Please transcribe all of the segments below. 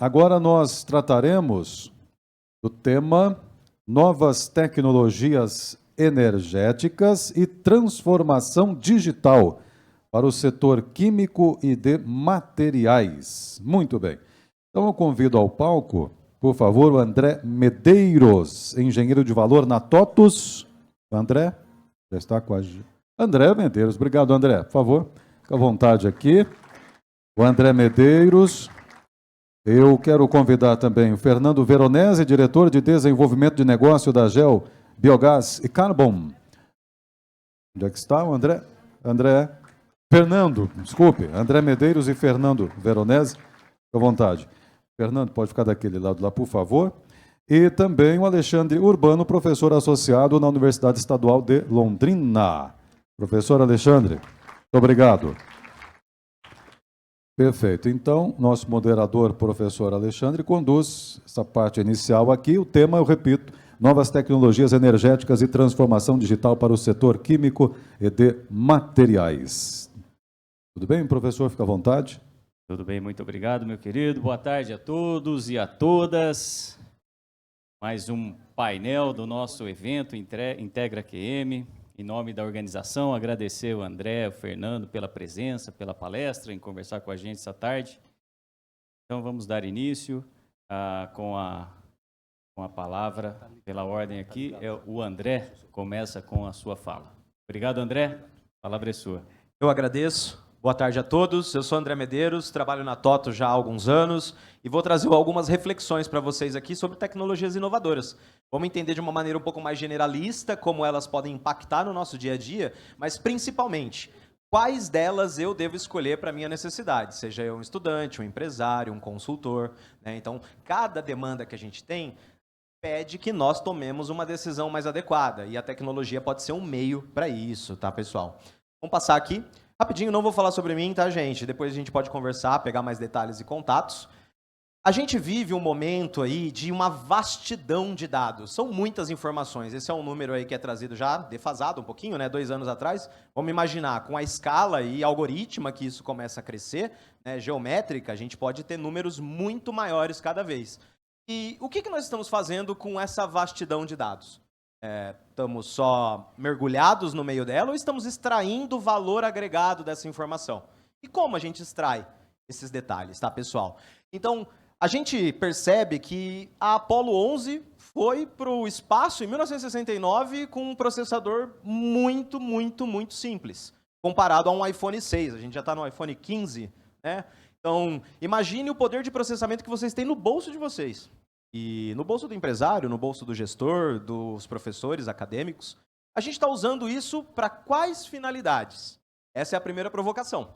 Agora nós trataremos do tema Novas Tecnologias Energéticas e Transformação Digital para o setor químico e de materiais. Muito bem. Então eu convido ao palco, por favor, o André Medeiros, engenheiro de valor na TOTUS. André, já está com a gente. André Medeiros, obrigado, André. Por favor, fica à vontade aqui. O André Medeiros. Eu quero convidar também o Fernando Veronese, diretor de desenvolvimento de negócio da GEL Biogás e Carbon. Onde é que está o André? Fernando, desculpe, André Medeiros e Fernando Veronese, fica à vontade. Fernando, pode ficar daquele lado lá, por favor. E também o Alexandre Urbano, professor associado na Universidade Estadual de Londrina. Professor Alexandre, muito obrigado. Perfeito. Então, nosso moderador, professor Alexandre, conduz essa parte inicial aqui. O tema, eu repito, novas tecnologias energéticas e transformação digital para o setor químico e de materiais. Tudo bem, professor? Fica à vontade. Tudo bem, muito obrigado, meu querido. Boa tarde a todos e a todas. Mais um painel do nosso evento Integra QM. Em nome da organização, agradecer o André, o Fernando pela presença, pela palestra, em conversar com a gente essa tarde. Então, vamos dar início com a palavra, pela ordem aqui. O André começa com a sua fala. Obrigado, André. A palavra é sua. Eu agradeço. Boa tarde a todos. Eu sou André Medeiros, trabalho na TOTUS já há alguns anos e vou trazer algumas reflexões para vocês aqui sobre tecnologias inovadoras. Vamos entender de uma maneira um pouco mais generalista como elas podem impactar no nosso dia a dia, mas principalmente, quais delas eu devo escolher para a minha necessidade, seja eu um estudante, um empresário, um consultor, né? Então, cada demanda que a gente tem pede que nós tomemos uma decisão mais adequada e a tecnologia pode ser um meio para isso, tá, pessoal? Vamos passar aqui. Rapidinho, não vou falar sobre mim, tá, gente? Depois a gente pode conversar, pegar mais detalhes e contatos. A gente vive um momento aí de uma vastidão de dados. São muitas informações. Esse é um número aí que é trazido já defasado um pouquinho, né? 2 anos atrás. Vamos imaginar, com a escala e algoritma que isso começa a crescer, né, geométrica, a gente pode ter números muito maiores cada vez. E o que nós estamos fazendo com essa vastidão de dados? Estamos só mergulhados no meio dela ou estamos extraindo o valor agregado dessa informação? E como a gente extrai esses detalhes, tá, pessoal? Então, a gente percebe que a Apollo 11 foi para o espaço em 1969 com um processador muito simples, comparado a um iPhone 6. A gente já está no iPhone 15, né? Então, imagine o poder de processamento que vocês têm no bolso de vocês. E no bolso do empresário, no bolso do gestor, dos professores acadêmicos, a gente está usando isso para quais finalidades? Essa é a primeira provocação.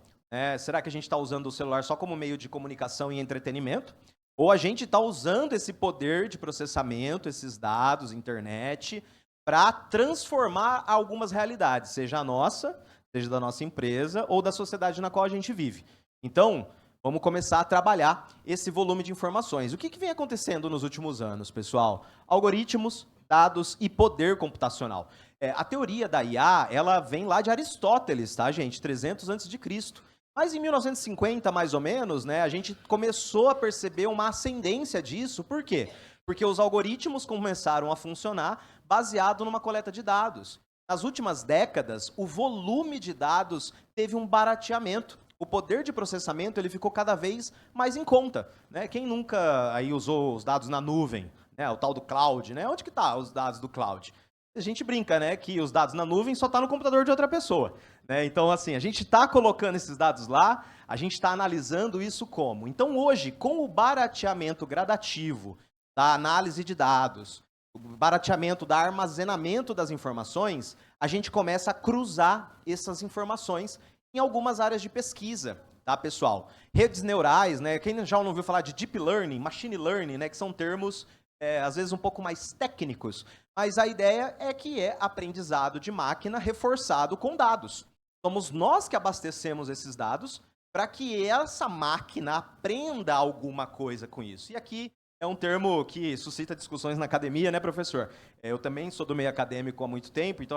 Será que a gente está usando o celular só como meio de comunicação e entretenimento? Ou a gente está usando esse poder de processamento, esses dados, internet, para transformar algumas realidades, seja a nossa, seja da nossa empresa ou da sociedade na qual a gente vive? Então, vamos começar a trabalhar esse volume de informações. O que vem acontecendo nos últimos anos, pessoal? Algoritmos, dados e poder computacional. A teoria da IA, ela vem lá de Aristóteles, tá, gente? 300 a.C. Mas em 1950, mais ou menos, né, a gente começou a perceber uma ascendência disso. Por quê? Porque os algoritmos começaram a funcionar baseado numa coleta de dados. Nas últimas décadas, o volume de dados teve um barateamento. O poder de processamento ele ficou cada vez mais em conta, né? Quem nunca aí usou os dados na nuvem, né? O tal do cloud, né? Onde que tá os dados do cloud? A gente brinca, né, que os dados na nuvem só tá no computador de outra pessoa, né? Então, assim, a gente está colocando esses dados lá, a gente está analisando isso como. Então, hoje, com o barateamento gradativo da análise de dados, o barateamento do armazenamento das informações, a gente começa a cruzar essas informações em algumas áreas de pesquisa, tá, pessoal? Redes neurais, né? Quem já não ouviu falar de deep learning, machine learning, né? Que são termos, às vezes, um pouco mais técnicos, mas a ideia é que é aprendizado de máquina reforçado com dados. Somos nós que abastecemos esses dados para que essa máquina aprenda alguma coisa com isso. E aqui é um termo que suscita discussões na academia, né, professor? Eu também sou do meio acadêmico há muito tempo, então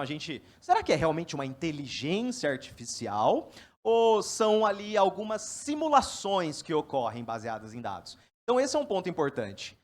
será que é realmente uma inteligência artificial ou são ali algumas simulações que ocorrem baseadas em dados? Então esse é um ponto importante.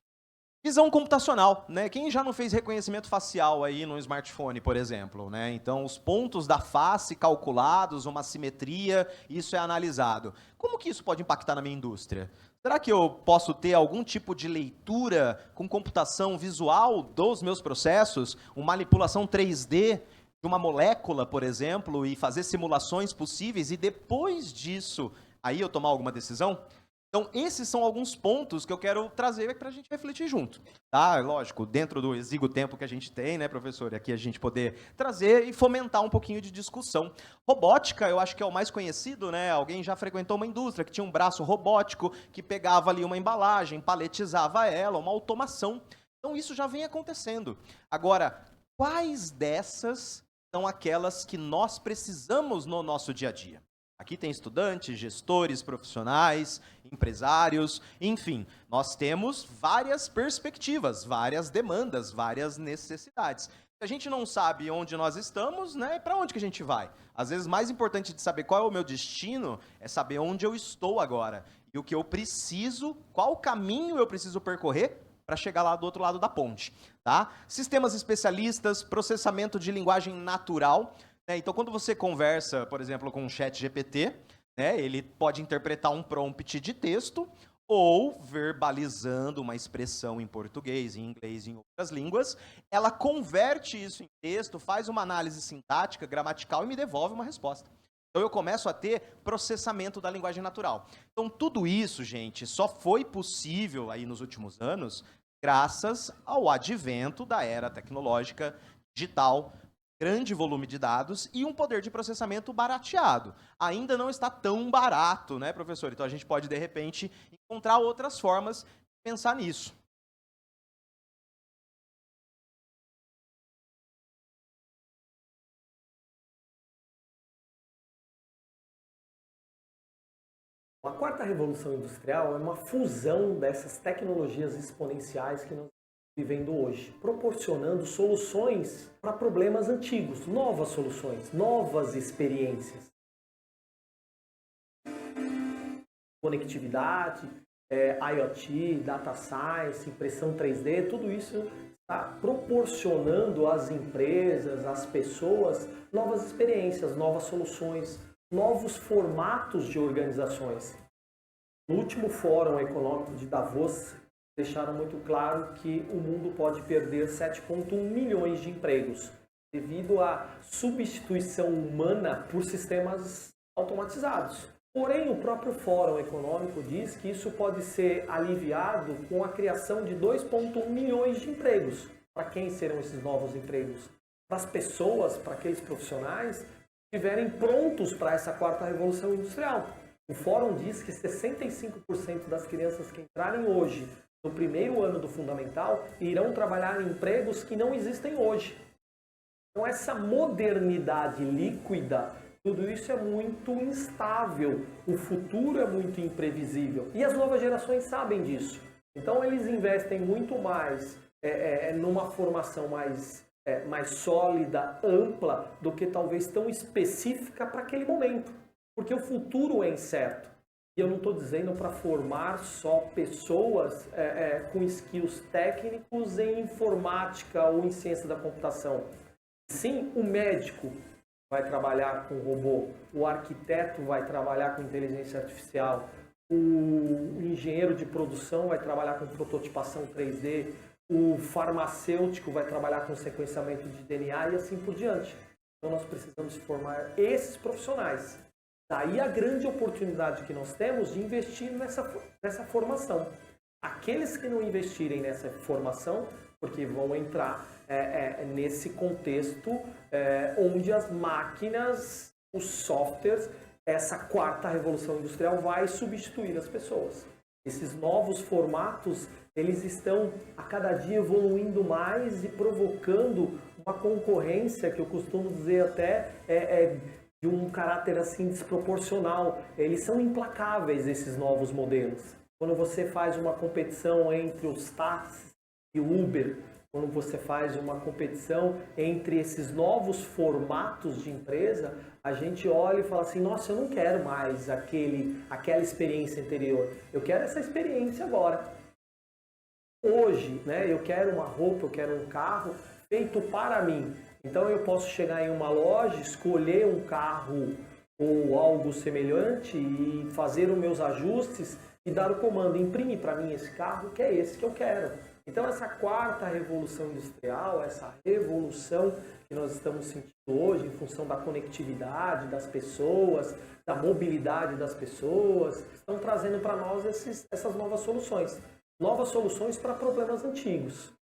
Visão computacional, né? Quem já não fez reconhecimento facial aí no smartphone, por exemplo, né? Então, os pontos da face calculados, uma simetria, isso é analisado. Como que isso pode impactar na minha indústria? Será que eu posso ter algum tipo de leitura com computação visual dos meus processos, uma manipulação 3D de uma molécula, por exemplo, e fazer simulações possíveis e depois disso, aí eu tomar alguma decisão? Então, esses são alguns pontos que eu quero trazer para a gente refletir junto. Tá? Lógico, dentro do exíguo tempo que a gente tem, né, professor? Aqui a gente poder trazer e fomentar um pouquinho de discussão. Robótica, eu acho que é o mais conhecido, né? Alguém já frequentou uma indústria que tinha um braço robótico, que pegava ali uma embalagem, paletizava ela, uma automação. Então, isso já vem acontecendo. Agora, quais dessas são aquelas que nós precisamos no nosso dia a dia? Aqui tem estudantes, gestores, profissionais, empresários, enfim, nós temos várias perspectivas, várias demandas, várias necessidades. Se a gente não sabe onde nós estamos, né, para onde que a gente vai? Às vezes, mais importante de saber qual é o meu destino é saber onde eu estou agora e o que eu preciso, qual caminho eu preciso percorrer para chegar lá do outro lado da ponte. Tá? Sistemas especialistas, processamento de linguagem natural. Então, quando você conversa, por exemplo, com o ChatGPT, né, ele pode interpretar um prompt de texto ou verbalizando uma expressão em português, em inglês, em outras línguas, ela converte isso em texto, faz uma análise sintática, gramatical e me devolve uma resposta. Então, eu começo a ter processamento da linguagem natural. Então, tudo isso, gente, só foi possível aí nos últimos anos graças ao advento da era tecnológica digital, grande volume de dados e um poder de processamento barateado. Ainda não está tão barato, né, professor? Então, a gente pode, de repente, encontrar outras formas de pensar nisso. A quarta revolução industrial é uma fusão dessas tecnologias exponenciais que nós estamos vivendo hoje, proporcionando soluções para problemas antigos, novas soluções, novas experiências. Conectividade, IoT, Data Science, impressão 3D, tudo isso está proporcionando às empresas, às pessoas, novas experiências, novas soluções, novos formatos de organizações. No último Fórum Econômico de Davos, deixaram muito claro que o mundo pode perder 7,1 milhões de empregos devido à substituição humana por sistemas automatizados. Porém, o próprio Fórum Econômico diz que isso pode ser aliviado com a criação de 2,1 milhões de empregos. Para quem serão esses novos empregos? Para as pessoas, para aqueles profissionais que estiverem prontos para essa quarta revolução industrial. O Fórum diz que 65% das crianças que entrarem hoje no primeiro ano do fundamental irão trabalhar em empregos que não existem hoje. Então, essa modernidade líquida, tudo isso é muito instável, o futuro é muito imprevisível e as novas gerações sabem disso. Então, eles investem muito mais numa formação mais sólida, ampla, do que talvez tão específica para aquele momento, porque o futuro é incerto. E eu não estou dizendo para formar só pessoas com skills técnicos em informática ou em ciência da computação. Sim, o médico vai trabalhar com robô, o arquiteto vai trabalhar com inteligência artificial, o engenheiro de produção vai trabalhar com prototipação 3D, o farmacêutico vai trabalhar com sequenciamento de DNA e assim por diante. Então nós precisamos formar esses profissionais. Daí a grande oportunidade que nós temos de investir nessa formação. Aqueles que não investirem nessa formação, porque vão entrar nesse contexto onde as máquinas, os softwares, essa quarta revolução industrial vai substituir as pessoas. Esses novos formatos, eles estão a cada dia evoluindo mais e provocando uma concorrência que eu costumo dizer até de um caráter assim desproporcional. Eles são implacáveis, esses novos modelos. Quando você faz uma competição entre os táxis e o Uber, quando você faz uma competição entre esses novos formatos de empresa, a gente olha e fala assim, nossa, eu não quero mais aquela experiência anterior, eu quero essa experiência agora. Hoje, né, eu quero uma roupa, eu quero um carro feito para mim. Então eu posso chegar em uma loja, escolher um carro ou algo semelhante e fazer os meus ajustes e dar o comando, imprime para mim esse carro, que é esse que eu quero. Então essa quarta revolução industrial, essa revolução que nós estamos sentindo hoje em função da conectividade das pessoas, da mobilidade das pessoas, estão trazendo para nós essas novas soluções. Novas soluções para problemas antigos.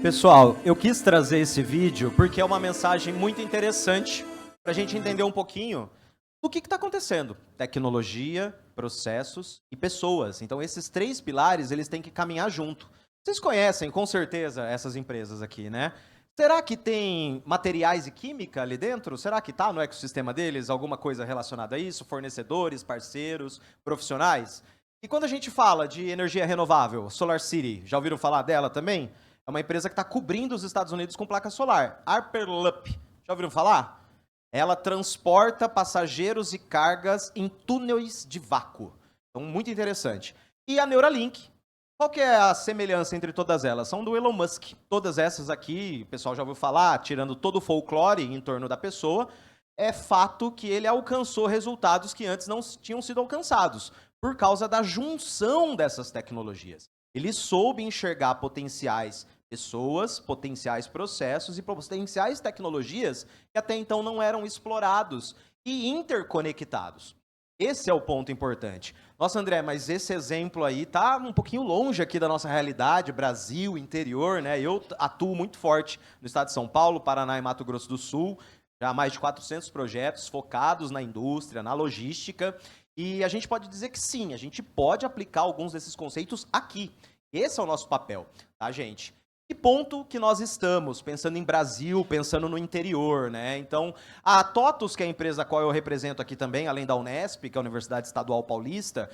Pessoal, eu quis trazer esse vídeo porque é uma mensagem muito interessante para a gente entender um pouquinho do que está acontecendo. Tecnologia, processos e pessoas. Então, esses 3 pilares, eles têm que caminhar junto. Vocês conhecem, com certeza, essas empresas aqui, né? Será que tem materiais e química ali dentro? Será que está no ecossistema deles alguma coisa relacionada a isso? Fornecedores, parceiros, profissionais? E quando a gente fala de energia renovável, SolarCity, já ouviram falar dela também? É uma empresa que está cobrindo os Estados Unidos com placa solar. Hyperloop, já ouviram falar? Ela transporta passageiros e cargas em túneis de vácuo. Então, muito interessante. E a Neuralink. Qual que é a semelhança entre todas elas? São do Elon Musk. Todas essas aqui, o pessoal já ouviu falar, tirando todo o folclore em torno da pessoa, é fato que ele alcançou resultados que antes não tinham sido alcançados, por causa da junção dessas tecnologias. Ele soube enxergar potenciais pessoas, potenciais processos e potenciais tecnologias que até então não eram explorados e interconectados. Esse é o ponto importante. Nossa, André, mas esse exemplo aí tá um pouquinho longe aqui da nossa realidade, Brasil, interior, né? Eu atuo muito forte no estado de São Paulo, Paraná e Mato Grosso do Sul, já há mais de 400 projetos focados na indústria, na logística, e a gente pode dizer que sim, a gente pode aplicar alguns desses conceitos aqui. Esse é o nosso papel, tá, gente? Que ponto que nós estamos, pensando em Brasil, pensando no interior, né? Então, a TOTUS, que é a empresa a qual eu represento aqui também, além da Unesp, que é a Universidade Estadual Paulista,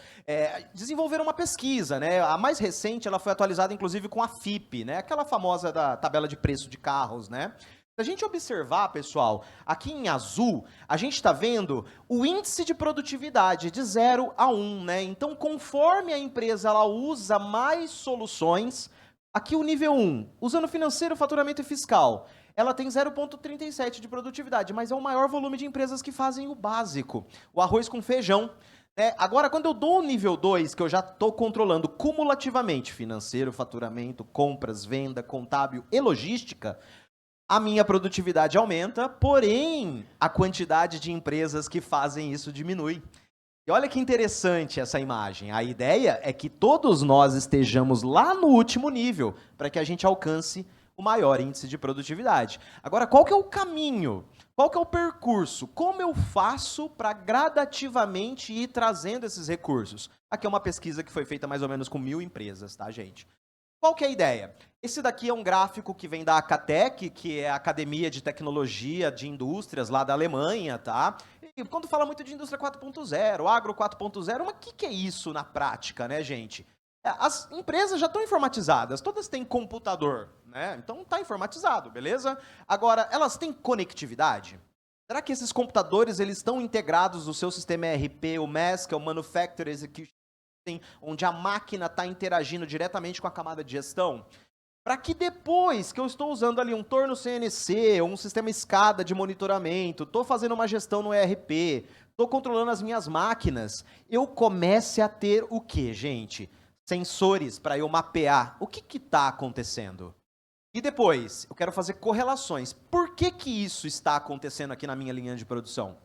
desenvolveram uma pesquisa, né? A mais recente, ela foi atualizada, inclusive, com a FIPE, né? Aquela famosa da tabela de preço de carros, né? Se a gente observar, pessoal, aqui em azul, a gente está vendo o índice de produtividade de 0 a 1, né? Então, conforme a empresa ela usa mais soluções, aqui o nível 1, usando financeiro, faturamento e fiscal, ela tem 0,37 de produtividade, mas é o maior volume de empresas que fazem o básico, o arroz com feijão. Agora, quando eu dou o nível 2, que eu já estou controlando cumulativamente financeiro, faturamento, compras, venda, contábil e logística, a minha produtividade aumenta, porém, a quantidade de empresas que fazem isso diminui. E olha que interessante essa imagem. A ideia é que todos nós estejamos lá no último nível, para que a gente alcance o maior índice de produtividade. Agora, qual que é o caminho? Qual que é o percurso? Como eu faço para gradativamente ir trazendo esses recursos? Aqui é uma pesquisa que foi feita mais ou menos com 1.000 empresas, tá, gente? Qual que é a ideia? Esse daqui é um gráfico que vem da Acatec, que é a Academia de Tecnologia de Indústrias lá da Alemanha, tá? E quando fala muito de indústria 4.0, agro 4.0, mas o que é isso na prática, né, gente? As empresas já estão informatizadas, todas têm computador, né? Então está informatizado, beleza? Agora, elas têm conectividade? Será que esses computadores eles estão integrados no seu sistema ERP, o MES, que é o Manufacturing Execution, onde a máquina está interagindo diretamente com a camada de gestão? Para que depois que eu estou usando ali um torno CNC, ou um sistema SCADA de monitoramento, estou fazendo uma gestão no ERP, estou controlando as minhas máquinas, eu comece a ter o quê, gente? Sensores para eu mapear o que está acontecendo. E depois, eu quero fazer correlações. Por que isso está acontecendo aqui na minha linha de produção?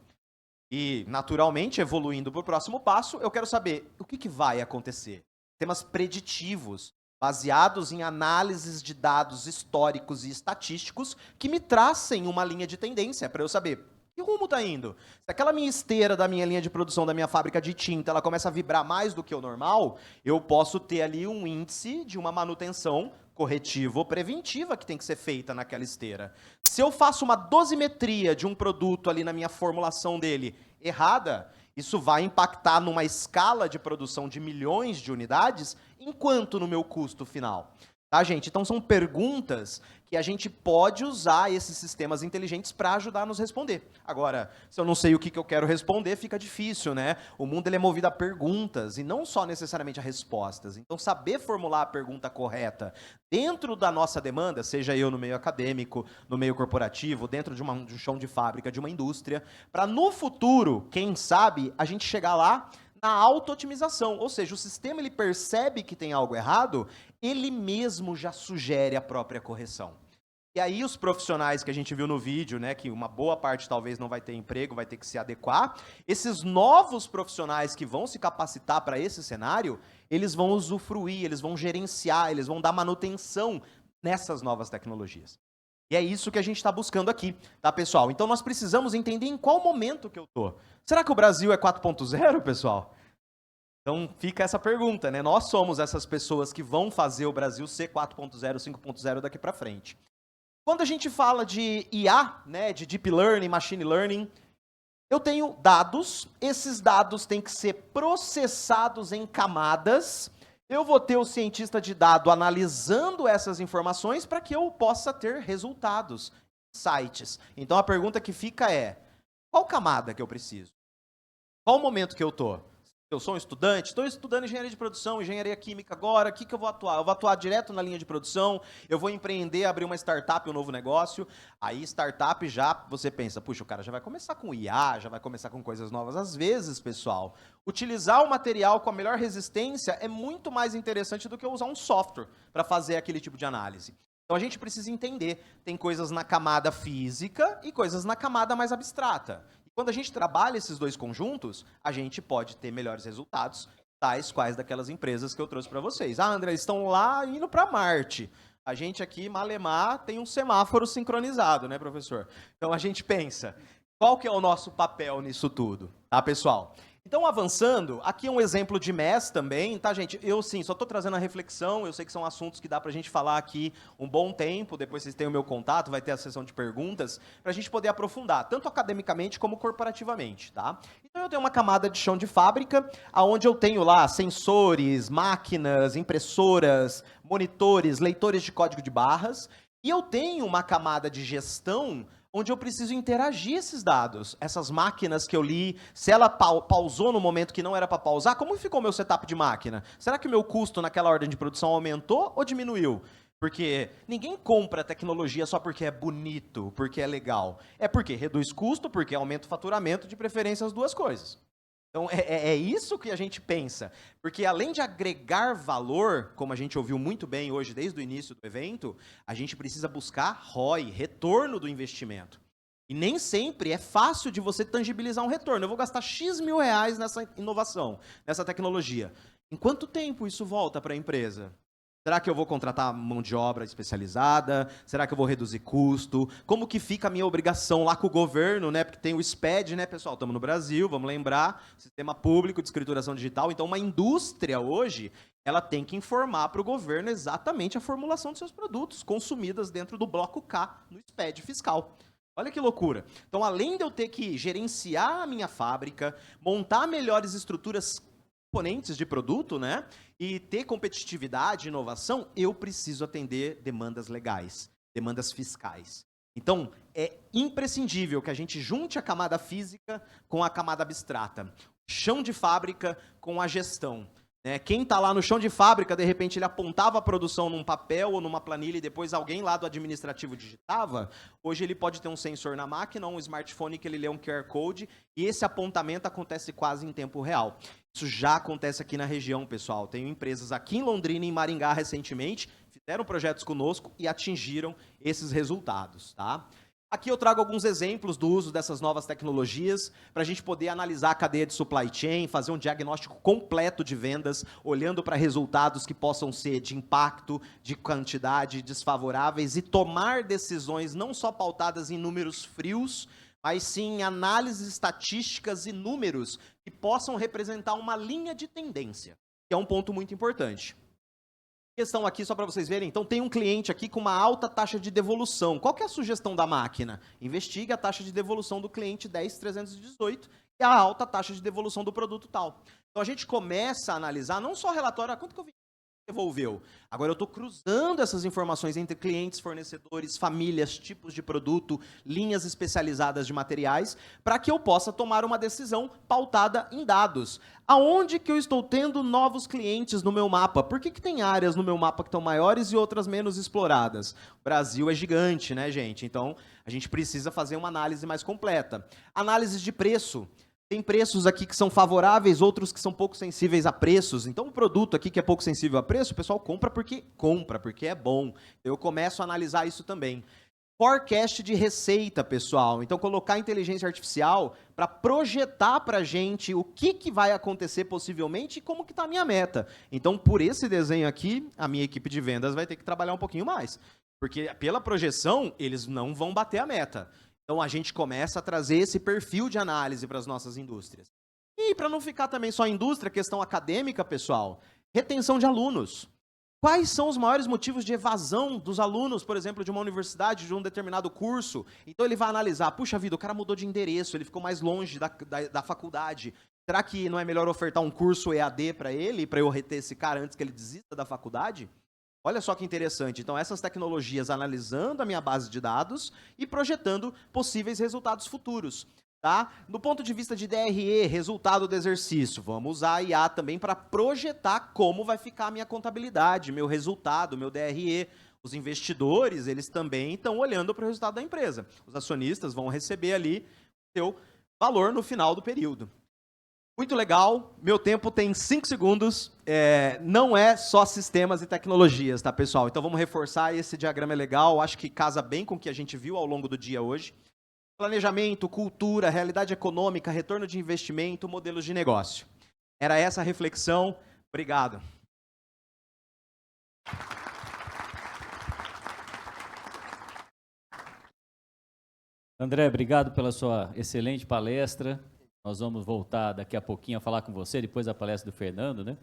E, naturalmente, evoluindo para o próximo passo, eu quero saber o que vai acontecer. Temas preditivos, baseados em análises de dados históricos e estatísticos que me tracem uma linha de tendência para eu saber que rumo está indo. Se aquela minha esteira da minha linha de produção, da minha fábrica de tinta, ela começa a vibrar mais do que o normal, eu posso ter ali um índice de uma manutenção corretiva ou preventiva que tem que ser feita naquela esteira. Se eu faço uma dosimetria de um produto ali na minha formulação dele errada, Isso vai impactar numa escala de produção de milhões de unidades, enquanto no meu custo final. Tá, gente? Então, são perguntas que a gente pode usar esses sistemas inteligentes para ajudar a nos responder. Agora, se eu não sei o que eu quero responder, fica difícil, né? O mundo ele é movido a perguntas e não só necessariamente a respostas. Então, saber formular a pergunta correta dentro da nossa demanda, seja eu no meio acadêmico, no meio corporativo, dentro de um chão de fábrica, de uma indústria, para no futuro, quem sabe, a gente chegar lá na auto-otimização, ou seja, o sistema ele percebe que tem algo errado, ele mesmo já sugere a própria correção. E aí os profissionais que a gente viu no vídeo, né, que uma boa parte talvez não vai ter emprego, vai ter que se adequar, esses novos profissionais que vão se capacitar para esse cenário, eles vão usufruir, eles vão gerenciar, eles vão dar manutenção nessas novas tecnologias. E é isso que a gente está buscando aqui, tá, pessoal? Então, nós precisamos entender em qual momento que eu estou. Será que o Brasil é 4.0, pessoal? Então, fica essa pergunta, né? Nós somos essas pessoas que vão fazer o Brasil ser 4.0, 5.0 daqui para frente. Quando a gente fala de IA, né, de Deep Learning, Machine Learning, eu tenho dados, esses dados têm que ser processados em camadas. Eu vou ter o cientista de dado analisando essas informações para que eu possa ter resultados, insights. Então, a pergunta que fica é, qual camada que eu preciso? Qual o momento que eu estou? Eu sou um estudante, estou estudando engenharia de produção, engenharia química agora, o que eu vou atuar? Eu vou atuar direto na linha de produção, eu vou empreender, abrir uma startup, um novo negócio. Aí, startup já, você pensa, puxa, o cara já vai começar com IA, já vai começar com coisas novas. Às vezes, pessoal, utilizar o material com a melhor resistência é muito mais interessante do que usar um software para fazer aquele tipo de análise. Então, a gente precisa entender, tem coisas na camada física e coisas na camada mais abstrata. Quando a gente trabalha esses dois conjuntos, a gente pode ter melhores resultados, tais quais daquelas empresas que eu trouxe para vocês. Ah, André, eles estão lá indo para Marte. A gente aqui, Malemar, tem um semáforo sincronizado, né, professor? Então a gente pensa, qual que é o nosso papel nisso tudo, tá, pessoal? Então, avançando, aqui é um exemplo de MES também, tá, gente? Eu, sim, só estou trazendo a reflexão, eu sei que são assuntos que dá para a gente falar aqui um bom tempo, depois vocês têm o meu contato, vai ter a sessão de perguntas, para a gente poder aprofundar, tanto academicamente como corporativamente, tá? Então, eu tenho uma camada de chão de fábrica, onde eu tenho lá sensores, máquinas, impressoras, monitores, leitores de código de barras, e eu tenho uma camada de gestão onde eu preciso interagir esses dados. Essas máquinas que eu li, se ela pausou no momento que não era para pausar, como ficou o meu setup de máquina? Será que o meu custo naquela ordem de produção aumentou ou diminuiu? Porque ninguém compra tecnologia só porque é bonito, porque é legal. É porque reduz custo, porque aumenta o faturamento, de preferência as duas coisas. Então, é isso que a gente pensa. Porque além de agregar valor, como a gente ouviu muito bem hoje, desde o início do evento, a gente precisa buscar ROI, retorno do investimento. E nem sempre é fácil de você tangibilizar um retorno. Eu vou gastar X mil reais nessa inovação, nessa tecnologia. Em quanto tempo isso volta para a empresa? Será que eu vou contratar mão de obra especializada? Será que eu vou reduzir custo? Como que fica a minha obrigação lá com o governo, né? Porque tem o SPED, né, pessoal? Estamos no Brasil, vamos lembrar, Sistema Público de Escrituração Digital. Então, uma indústria hoje, ela tem que informar para o governo exatamente a formulação dos seus produtos, consumidas dentro do bloco K, no SPED fiscal. Olha que loucura. Então, além de eu ter que gerenciar a minha fábrica, montar melhores estruturas componentes de produto, né? E ter competitividade, inovação, eu preciso atender demandas legais, demandas fiscais. Então, é imprescindível que a gente junte a camada física com a camada abstrata. Chão de fábrica com a gestão. Quem está lá no chão de fábrica, de repente ele apontava a produção num papel ou numa planilha e depois alguém lá do administrativo digitava, hoje ele pode ter um sensor na máquina, um smartphone que ele lê um QR Code e esse apontamento acontece quase em tempo real. Isso já acontece aqui na região, pessoal. Tenho empresas aqui em Londrina e em Maringá recentemente, fizeram projetos conosco e atingiram esses resultados, tá? Aqui eu trago alguns exemplos do uso dessas novas tecnologias para a gente poder analisar a cadeia de supply chain, fazer um diagnóstico completo de vendas, olhando para resultados que possam ser de impacto, de quantidade, desfavoráveis e tomar decisões não só pautadas em números frios, mas sim em análises estatísticas e números que possam representar uma linha de tendência, que é um ponto muito importante. Questão aqui, só para vocês verem, então tem um cliente aqui com uma alta taxa de devolução. Qual que é a sugestão da máquina? Investigue a taxa de devolução do cliente 10318, e a alta taxa de devolução do produto tal. Então a gente começa a analisar não só relatório, quanto que eu devolveu. Agora eu estou cruzando essas informações entre clientes, fornecedores, famílias, tipos de produto, linhas especializadas de materiais, para que eu possa tomar uma decisão pautada em dados. Aonde que eu estou tendo novos clientes no meu mapa? Por que tem áreas no meu mapa que estão maiores e outras menos exploradas? O Brasil é gigante, né, gente? Então a gente precisa fazer uma análise mais completa. Análise de preço. Tem preços aqui que são favoráveis, outros que são pouco sensíveis a preços. Então, o produto aqui que é pouco sensível a preço, o pessoal compra porque é bom. Eu começo a analisar isso também. Forecast de receita, pessoal. Então, colocar inteligência artificial para projetar para a gente o que vai acontecer possivelmente e como que está a minha meta. Então, por esse desenho aqui, a minha equipe de vendas vai ter que trabalhar um pouquinho mais. Porque, pela projeção, eles não vão bater a meta. Então, a gente começa a trazer esse perfil de análise para as nossas indústrias. E, para não ficar também só indústria, questão acadêmica, pessoal, retenção de alunos. Quais são os maiores motivos de evasão dos alunos, por exemplo, de uma universidade, de um determinado curso? Então, ele vai analisar, puxa vida, o cara mudou de endereço, ele ficou mais longe da faculdade. Será que não é melhor ofertar um curso EAD para ele, para eu reter esse cara antes que ele desista da faculdade? Olha só que interessante. Então, essas tecnologias analisando a minha base de dados e projetando possíveis resultados futuros. Tá? No ponto de vista de DRE, resultado do exercício, vamos usar a IA também para projetar como vai ficar a minha contabilidade, meu resultado, meu DRE. Os investidores, eles também estão olhando para o resultado da empresa. Os acionistas vão receber ali o seu valor no final do período. Muito legal, meu tempo tem 5 segundos, não é só sistemas e tecnologias, tá, pessoal? Então vamos reforçar, esse diagrama é legal, acho que casa bem com o que a gente viu ao longo do dia hoje. Planejamento, cultura, realidade econômica, retorno de investimento, modelos de negócio. Era essa a reflexão, obrigado. André, obrigado pela sua excelente palestra. Nós vamos voltar daqui a pouquinho a falar com você, depois da palestra do Fernando, né?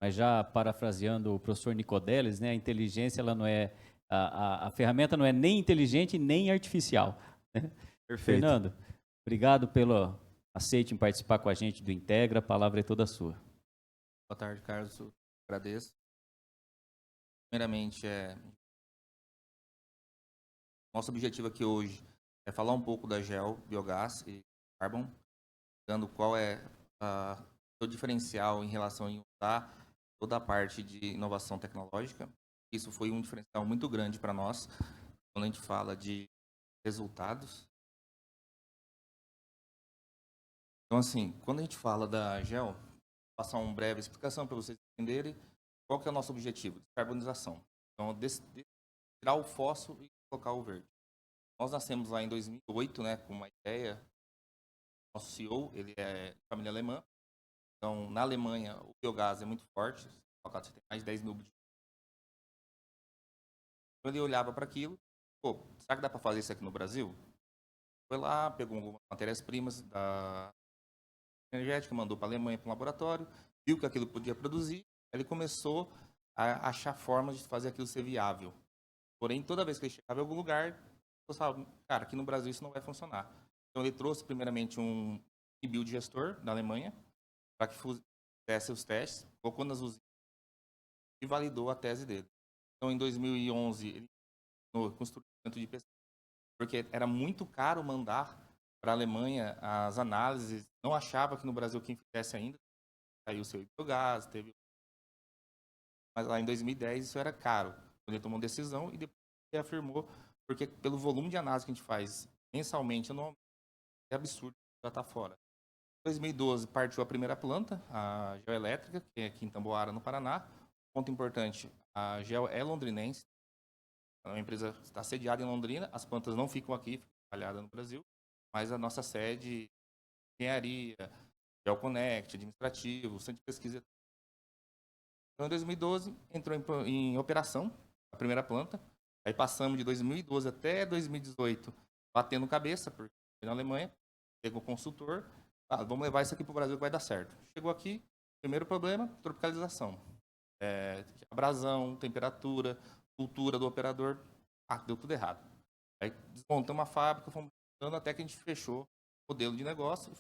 Mas já parafraseando o professor Nicodelis, né? A inteligência, ela não é, a ferramenta não é nem inteligente nem artificial. Né? Perfeito. Fernando, obrigado pelo aceite em participar com a gente do Integra, a palavra é toda sua. Boa tarde, Carlos, eu agradeço. Primeiramente, nosso objetivo aqui hoje é falar um pouco da GEL, biogás e carbon, dando qual é o diferencial em relação a usar toda a parte de inovação tecnológica. Isso foi um diferencial muito grande para nós, quando a gente fala de resultados. Então, assim, quando a gente fala da GEL, vou passar uma breve explicação para vocês entenderem qual que é o nosso objetivo, descarbonização. Então, tirar o fósforo e colocar o verde. Nós nascemos lá em 2008, né, com uma ideia. Nosso CEO, ele é de família alemã. Então, na Alemanha, o biogás é muito forte. Você tem mais de 10 mil. Então, ele olhava para aquilo. Pô, será que dá para fazer isso aqui no Brasil? Foi lá, pegou algumas matérias-primas da energética, mandou para a Alemanha para um laboratório, viu que aquilo podia produzir. Ele começou a achar formas de fazer aquilo ser viável. Porém, toda vez que ele chegava em algum lugar, você falava, cara, aqui no Brasil isso não vai funcionar. Então, ele trouxe, primeiramente, um build gestor da Alemanha para que fizesse os testes, colocou nas usinas e validou a tese dele. Então, em 2011, ele construiu um centro de pesquisa, porque era muito caro mandar para a Alemanha as análises. Não achava que no Brasil quem fizesse ainda. Saiu o seu biogás, teve... Mas lá em 2010 isso era caro. Ele tomou decisão e depois ele afirmou, porque pelo volume de análise que a gente faz mensalmente, é absurdo já está fora. Em 2012 partiu a primeira planta, a Geoelétrica, que é aqui em Tamboara, no Paraná. Ponto importante, a Geo é londrinense, é uma empresa que está sediada em Londrina, as plantas não ficam aqui, ficam espalhadas no Brasil, mas a nossa sede, engenharia, GeoConnect, administrativo, centro de pesquisa. Então, em 2012, entrou em operação a primeira planta, aí passamos de 2012 até 2018 batendo cabeça, porque foi na Alemanha, pegou o consultor, vamos levar isso aqui para o Brasil que vai dar certo. Chegou aqui, primeiro problema, tropicalização. Abrasão, temperatura, cultura do operador, deu tudo errado. Aí desmontamos a fábrica, fomos montando até que a gente fechou modelo de negócio,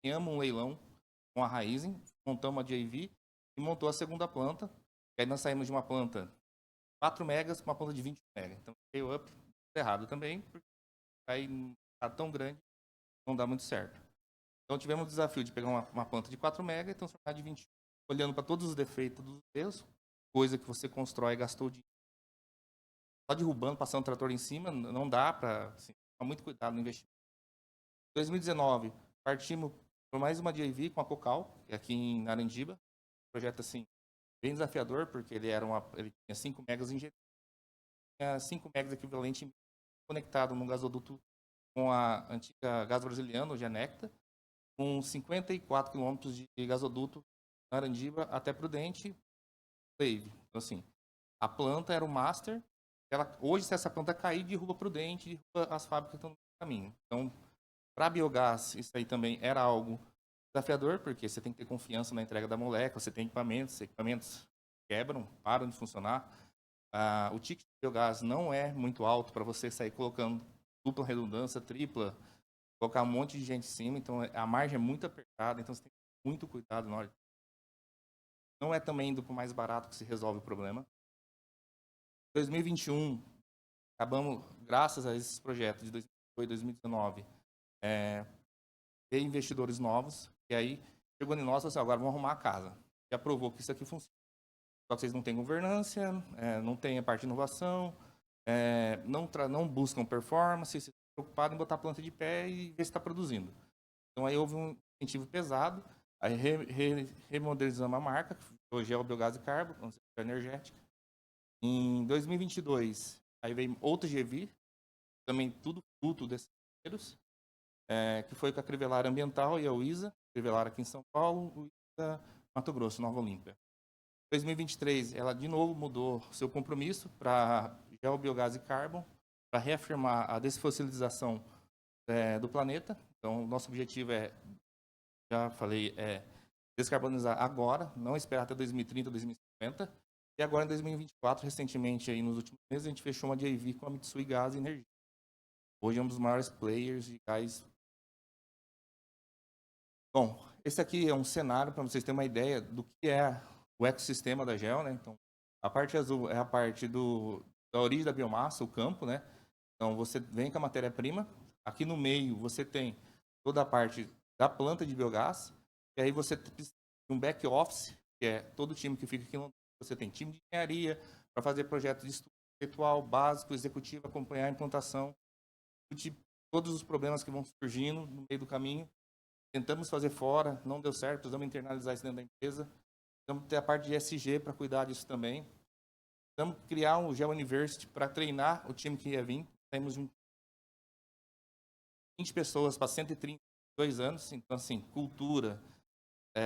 ganhamos um leilão com a Raizen, montamos a JV e montou a segunda planta. E aí nós saímos de uma planta 4 megas para uma planta de 20 megas. Então, veio up errado também, porque aí está tão grande, não dá muito certo. Então, tivemos o desafio de pegar uma planta de 4 megas e transformar de 20, olhando para todos os defeitos dos erros, coisa que você constrói e gastou dinheiro. Só derrubando, passando o trator em cima, não dá para, assim, tomar muito cuidado no investimento. Em 2019, partimos por mais uma JV com a Cocal, que é aqui em Narandiba. Um projeto, assim, bem desafiador, porque ele tinha 5 megas injetado, tinha 5 megas equivalente conectado num gasoduto com a antiga Gás Brasiliano, o Genecta, com 54 quilômetros de gasoduto Narandiba até Prudente, Wave. Então, assim, a planta era o master. Hoje, se essa planta cair, derruba Prudente, derruba as fábricas que estão no caminho. Então, para biogás, isso aí também era algo desafiador, porque você tem que ter confiança na entrega da molécula, você tem equipamentos quebram, param de funcionar. O ticket de biogás não é muito alto para você sair colocando dupla redundância, tripla, colocar um monte de gente em cima, então a margem é muito apertada, então você tem que ter muito cuidado na hora. Não é também indo para o mais barato que se resolve o problema. Em 2021, acabamos, graças a esses projetos de 2018 e 2019, ter investidores novos, e aí chegou em nós e falou assim, agora vamos arrumar a casa. Já provou que isso aqui funciona. Só que vocês não têm governança, não têm a parte de inovação, não buscam performance, vocês estão preocupados em botar a planta de pé e ver se está produzindo. Então aí houve um incentivo pesado, aí remodelizamos a marca, que hoje é o Biogás e Carbo, energética. Em 2022, aí veio outra GV, também tudo fruto desses primeiros, que foi com a Crivellare Ambiental e a UISA, Crivellare aqui em São Paulo, UISA Mato Grosso, Nova Olímpia. Em 2023, ela de novo mudou seu compromisso para geobiogás e carbono, para reafirmar a desfossilização do planeta. Então, nosso objetivo já falei, descarbonizar agora, não esperar até 2030, 2050. E agora, em 2024, recentemente, aí, nos últimos meses, a gente fechou uma JV com a Mitsui Gás e Energia. Hoje é um dos maiores players de gás. Bom, esse aqui é um cenário para vocês terem uma ideia do que é o ecossistema da GEL, né? Então, a parte azul é a parte da origem da biomassa, o campo, né? Então, você vem com a matéria-prima. Aqui no meio, você tem toda a parte da planta de biogás. E aí você tem um back-office, que é todo o time que fica aqui no... Você tem time de engenharia para fazer projetos de estudo conceitual, básico, executivo, acompanhar a implantação, todos os problemas que vão surgindo no meio do caminho. Tentamos fazer fora, não deu certo, precisamos internalizar isso dentro da empresa. Precisamos ter a parte de ESG para cuidar disso também. Precisamos criar um Geo University para treinar o time que ia vir. Temos 20 pessoas para 132 anos. Então, assim, cultura,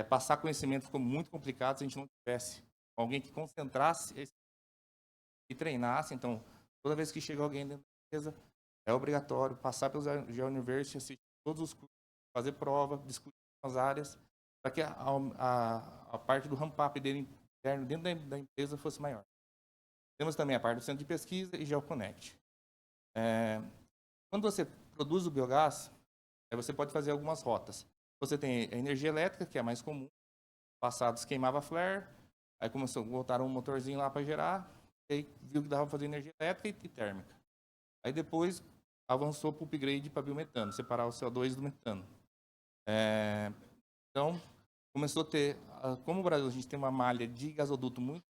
passar conhecimento ficou muito complicado se a gente não tivesse alguém que concentrasse e treinasse. Então, toda vez que chega alguém dentro da empresa, é obrigatório passar pelo Geo University, assistir todos os cursos, fazer prova, discutir as áreas, para que a parte do ramp-up dele interno dentro da empresa fosse maior. Temos também a parte do centro de pesquisa e GeoConnect. Quando você produz o biogás, você pode fazer algumas rotas. Você tem a energia elétrica, que é a mais comum. Passados queimava flare, aí botaram um motorzinho lá para gerar, e aí viu que dava para fazer energia elétrica e térmica. Aí depois avançou para o upgrade para biometano, separar o CO2 do metano. Então, começou a ter, como o Brasil a gente tem uma malha de gasoduto muito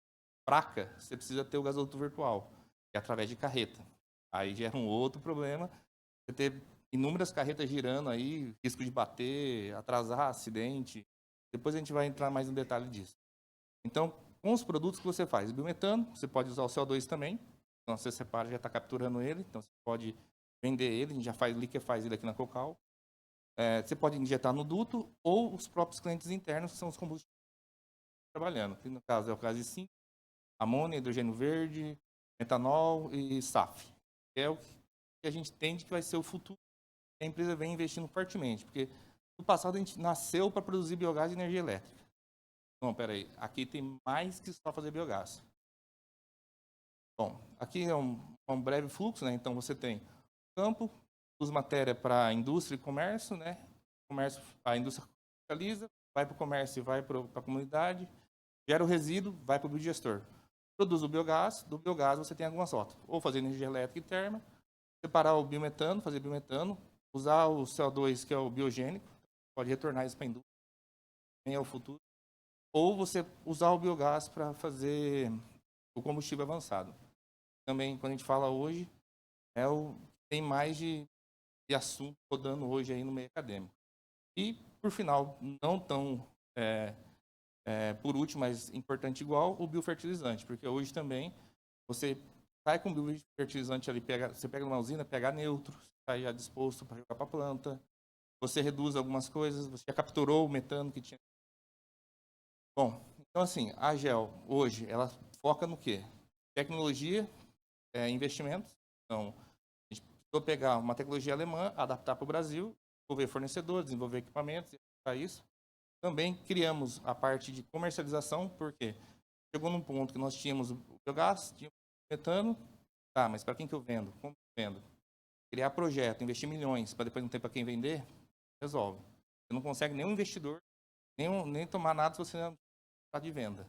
fraca, você precisa ter o gasoduto virtual, que é através de carreta. Aí gera um outro problema, você ter inúmeras carretas girando aí, risco de bater, atrasar, acidente. Depois a gente vai entrar mais no detalhe disso. Então, com os produtos que você faz, biometano, você pode usar o CO2 também. Então, você separa, já está capturando ele, então você pode vender ele, a gente já liquefaz ele aqui na Cocal. Você pode injetar no duto ou os próprios clientes internos, que são os combustíveis que estão trabalhando. Que no caso é o caso de sim, amônia, hidrogênio verde, metanol e SAF. Que é o que a gente entende que vai ser o futuro. A empresa vem investindo fortemente, porque no passado a gente nasceu para produzir biogás e energia elétrica. Não, peraí, aqui tem mais que só fazer biogás. Bom, aqui é um breve fluxo, né? Então você tem campo, produz matéria para a indústria e comércio, né? A indústria comercializa, vai para o comércio e vai para a comunidade, gera o resíduo, vai para o biodigestor. Produz o biogás, do biogás você tem algumas rotas. Ou fazer energia elétrica e terma, separar o biometano, fazer biometano, usar o CO2, que é o biogênico, pode retornar isso para a indústria, nem é o futuro. Ou você usar o biogás para fazer o combustível avançado. Também, quando a gente fala hoje, tem mais de assunto rodando hoje aí no meio acadêmico. E, por final, não tão por último, mas importante igual, o biofertilizante, porque hoje também você sai com o biofertilizante ali, você pega numa usina, pH neutro, sai já disposto para jogar para a planta, você reduz algumas coisas, você já capturou o metano que tinha. Bom, então assim, a GEL hoje, ela foca no quê? Tecnologia, investimentos. Então, a gente precisou pegar uma tecnologia alemã, adaptar para o Brasil, desenvolver fornecedores, desenvolver equipamentos, e para isso. Também criamos a parte de comercialização, porque chegou num ponto que nós tínhamos o biogás, tínhamos o metano, tá, mas para quem que eu vendo? Como eu vendo? Criar projeto, investir milhões, para depois não ter para quem vender, resolve. Você não consegue nenhum investidor, nem tomar nada se você não está de venda.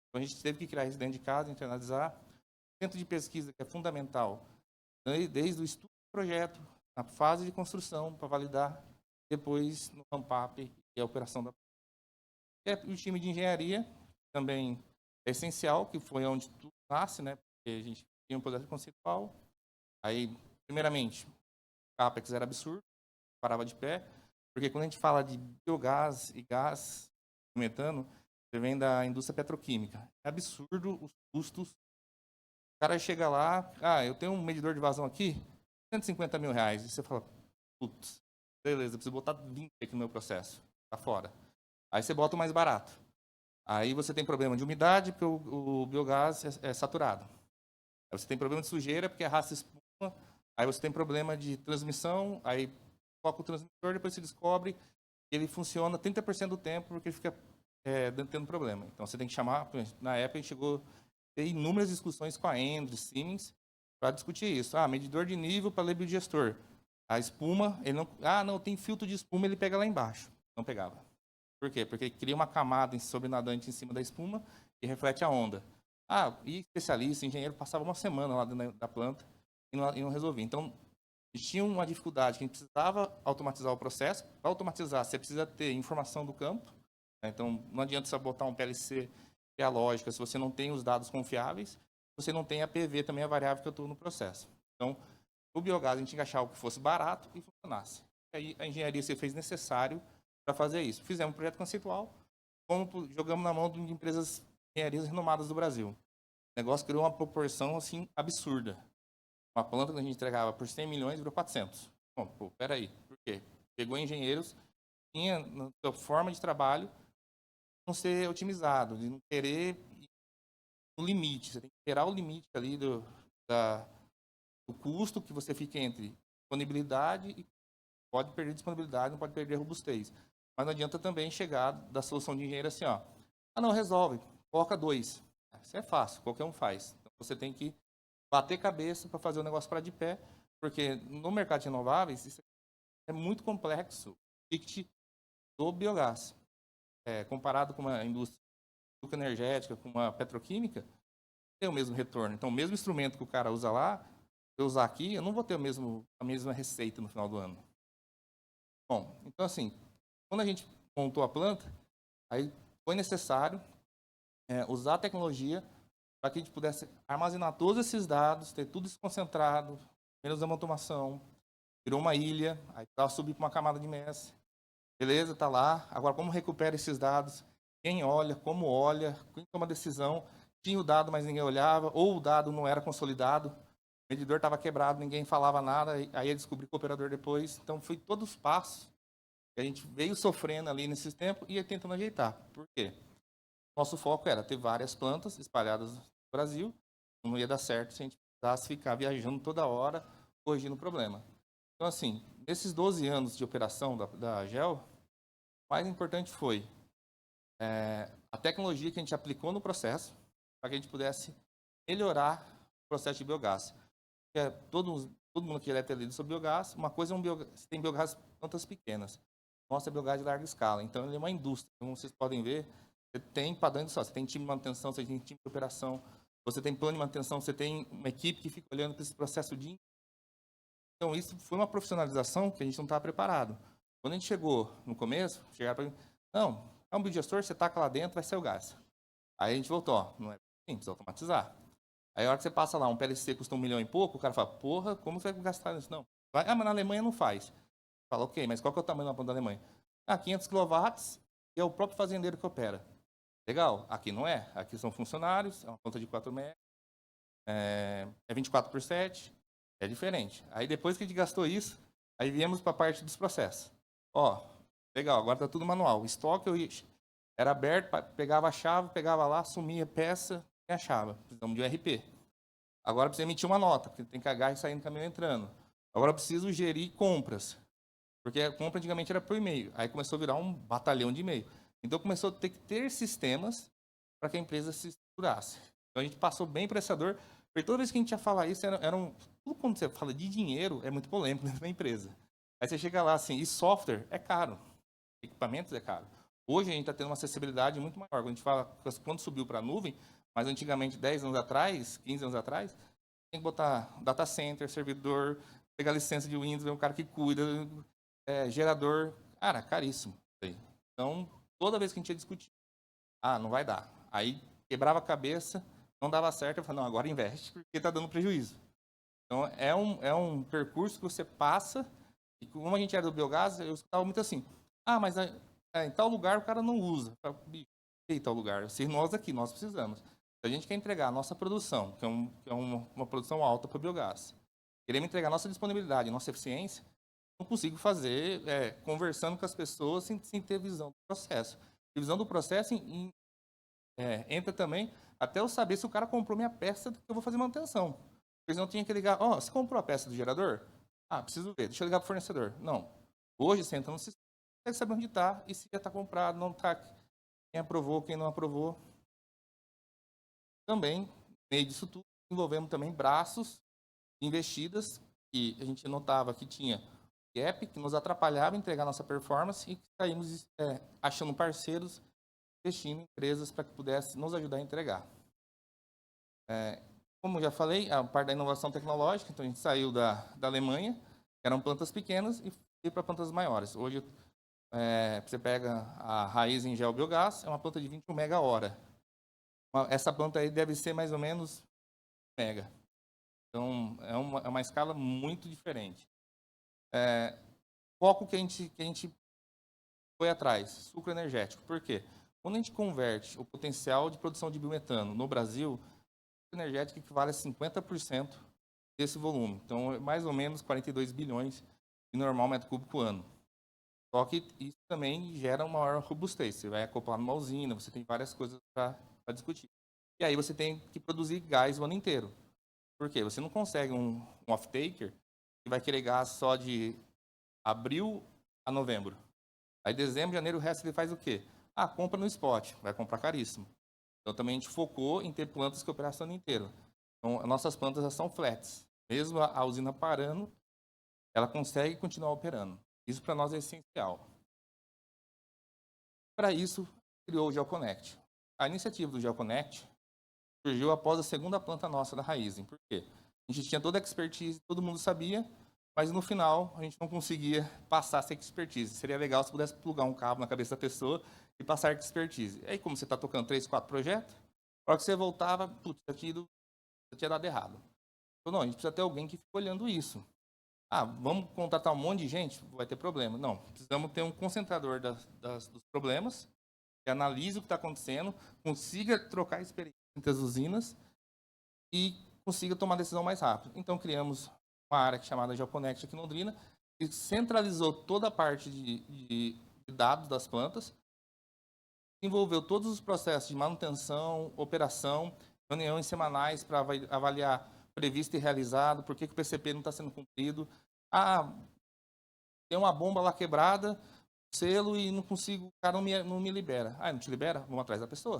Então a gente teve que criar isso dentro de casa, internalizar. Centro de pesquisa, que é fundamental, desde o estudo do projeto, na fase de construção, para validar, depois no ramp-up e a operação da. E o time de engenharia também é essencial, que foi onde tudo nasce, né? Porque a gente tinha um projeto conceitual. Aí, primeiramente, o CAPEX era absurdo, parava de pé, porque quando a gente fala de biogás e gás metano, você vem da indústria petroquímica. É absurdo os custos. O cara chega lá, eu tenho um medidor de vazão aqui, R$150 mil. E você fala, putz, beleza, preciso botar 20 aqui no meu processo, tá fora. Aí você bota o mais barato. Aí você tem problema de umidade, porque o biogás é saturado. Aí você tem problema de sujeira, porque arrasta espuma. Aí você tem problema de transmissão, aí coloca o transmissor, depois se descobre que ele funciona 30% do tempo, porque ele fica tendo problema. Então você tem que chamar, na época a gente chegou a ter inúmeras discussões com a Endre, Siemens, para discutir isso. Medidor de nível para ler biodigestor. A espuma, ele não tem filtro de espuma, ele pega lá embaixo. Não pegava. Por quê? Porque cria uma camada sobrenadante em cima da espuma e reflete a onda. E especialista, engenheiro, passava uma semana lá dentro da planta e não resolvia. Então, tinha uma dificuldade, que a gente precisava automatizar o processo. Para automatizar, você precisa ter informação do campo. Né? Então, não adianta você botar um PLC e a lógica se você não tem os dados confiáveis, você não tem a PV, também a variável que eu estou no processo. Então, o biogás, a gente tinha que achar algo que fosse barato e funcionasse. E aí, a engenharia se fez necessário para fazer isso. Fizemos um projeto conceitual, jogamos na mão de empresas engenharias renomadas do Brasil. O negócio criou uma proporção assim absurda. Uma planta que a gente entregava por 100 milhões virou 400. Bom, peraí, por quê? Pegou engenheiros, tinha na sua forma de trabalho não ser otimizado, de não querer no limite. Você tem que esperar o limite ali do custo que você fica entre disponibilidade e pode perder disponibilidade, não pode perder robustez. Mas não adianta também chegar da solução de engenheiro assim, não, resolve, coloca 2. Isso é fácil, qualquer um faz. Então, você tem que bater cabeça para fazer o negócio para de pé, porque no mercado de renováveis, isso é muito complexo. O ticket do biogás, comparado com uma indústria energética, com uma petroquímica, tem o mesmo retorno. Então, o mesmo instrumento que o cara usa lá, se eu usar aqui, eu não vou ter a mesma receita no final do ano. Bom, então assim, quando a gente montou a planta, aí foi necessário usar a tecnologia para que a gente pudesse armazenar todos esses dados, ter tudo isso concentrado, menos a automação, virou uma ilha, aí precisava subir para uma camada de MES. Beleza, está lá. Agora, como recupera esses dados? Quem olha, como olha, quem toma decisão? Tinha o dado, mas ninguém olhava, ou o dado não era consolidado, o medidor estava quebrado, ninguém falava nada, aí eu descobri com o operador depois. Então, foi todos os passos que a gente veio sofrendo ali nesses tempos e ia tentando ajeitar. Por quê? Nosso foco era ter várias plantas espalhadas no Brasil, não ia dar certo se a gente precisasse ficar viajando toda hora, corrigindo o problema. Então, assim, nesses 12 anos de operação da GEL, o mais importante foi a tecnologia que a gente aplicou no processo para que a gente pudesse melhorar o processo de biogás. Todos todo mundo aqui deve ter lido sobre biogás. Uma coisa é você tem biogás plantas pequenas. Nossa, é biogás de larga escala. Então, ele é uma indústria. Como vocês podem ver, você tem padrão industrial, você tem time de manutenção, você tem time de operação, você tem plano de manutenção, você tem uma equipe que fica olhando para esse processo de... Então, isso foi uma profissionalização que a gente não estava preparado. Quando a gente chegou no começo, chegaram para mim, não, é um biodigestor, você taca lá dentro, vai ser o gás. Aí a gente voltou, ó, não é assim, precisa automatizar. Aí a hora que você passa lá, um PLC custa 1 milhão e pouco, o cara fala, porra, como você vai gastar isso? Não. Vai, mas na Alemanha não faz. Fala, ok, mas qual que é o tamanho da planta da Alemanha? 500 kW e é o próprio fazendeiro que opera. Legal, aqui não é. Aqui são funcionários, é uma planta de 4 metros, é 24/7, é diferente. Aí depois que a gente gastou isso, aí viemos para a parte dos processos. Ó, legal, agora está tudo manual. O estoque era aberto, pegava a chave, pegava lá, sumia a peça e achava. Precisamos de um RP. Agora precisa emitir uma nota, porque tem que carregar e sair no caminhão entrando. Agora preciso gerir compras, porque a compra antigamente era por e-mail. Aí começou a virar um batalhão de e-mail. Então começou a ter que ter sistemas para que a empresa se estruturasse. Então a gente passou bem por essa dor, porque toda vez que a gente ia falar isso, tudo quando você fala de dinheiro, é muito polêmico dentro da empresa. Aí você chega lá assim, e software é caro, equipamentos é caro. Hoje a gente está tendo uma acessibilidade muito maior. Quando a gente fala quando subiu para a nuvem, mas antigamente, 10 anos atrás, 15 anos atrás, tem que botar data center, servidor, pegar licença de Windows, ver um cara que cuida, gerador. Cara, caríssimo. Então, toda vez que a gente ia discutir, não vai dar. Aí quebrava a cabeça, não dava certo, eu falava, não, agora investe, porque está dando prejuízo. Então, é um percurso que você passa, e como a gente era do biogás, eu escutava muito assim, mas em tal lugar o cara não usa. Eu falo, em tal lugar? Se nós aqui, nós precisamos. Se a gente quer entregar a nossa produção, que é uma produção alta para o biogás, queremos entregar a nossa disponibilidade, a nossa eficiência, não consigo fazer conversando com as pessoas sem ter visão do processo. E visão do processo entra também até eu saber se o cara comprou minha peça que eu vou fazer manutenção. Porque senão eu tinha que ligar, você comprou a peça do gerador? Preciso ver, deixa eu ligar para o fornecedor. Não. Hoje, você entra no sistema, você consegue saber onde está e se já está comprado, não está, quem aprovou, quem não aprovou. Também, no meio disso tudo, desenvolvemos também braços investidas, que a gente notava que tinha gap, que nos atrapalhava em entregar nossa performance e que saímos achando parceiros, investindo em empresas para que pudessem nos ajudar a entregar. Como já falei, a parte da inovação tecnológica, então a gente saiu da Alemanha, que eram plantas pequenas, e foi para plantas maiores. Hoje, você pega a raiz em geobiogás, é uma planta de 21 mega-hora. Essa planta aí deve ser mais ou menos mega. Então, é uma escala muito diferente. Foco que a gente foi atrás, sucro energético. Por quê? Quando a gente converte o potencial de produção de biometano no Brasil, o sucro energético equivale a 50% desse volume. Então, é mais ou menos 42 bilhões de normal metro cúbico ano. Só que isso também gera uma maior robustez. Você vai acoplar numa usina, você tem várias coisas para discutir. E aí você tem que produzir gás o ano inteiro. Por quê? Você não consegue um off-taker que vai querer gás só de abril a novembro. Aí dezembro, janeiro, o resto ele faz o quê? Compra no spot, vai comprar caríssimo. Então também a gente focou em ter plantas que operassem o ano inteiro. Então as nossas plantas já são flats. Mesmo a usina parando, ela consegue continuar operando. Isso para nós é essencial. Para isso, criou o GeoConnect. A iniciativa do GeoConnect surgiu após a segunda planta nossa da Raizen. Por quê? A gente tinha toda a expertise, todo mundo sabia, mas no final a gente não conseguia passar essa expertise. Seria legal se pudesse plugar um cabo na cabeça da pessoa e passar a expertise. E aí, como você está tocando 3, 4 projetos, na hora que você voltava, putz, isso tinha dado errado. Então, não, a gente precisa ter alguém que fique olhando isso. Vamos contratar um monte de gente? Vai ter problema. Não, precisamos ter um concentrador dos problemas, que analise o que está acontecendo, consiga trocar experiência entre as usinas e consiga tomar decisão mais rápido. Então, criamos uma área chamada GeoConnect aqui em Londrina, que centralizou toda a parte de dados das plantas, desenvolveu todos os processos de manutenção, operação, reuniões semanais para avaliar previsto e realizado, por que o PCP não está sendo cumprido. Tem uma bomba lá quebrada, selo e não consigo, o cara não me libera. Não te libera? Vamos atrás da pessoa.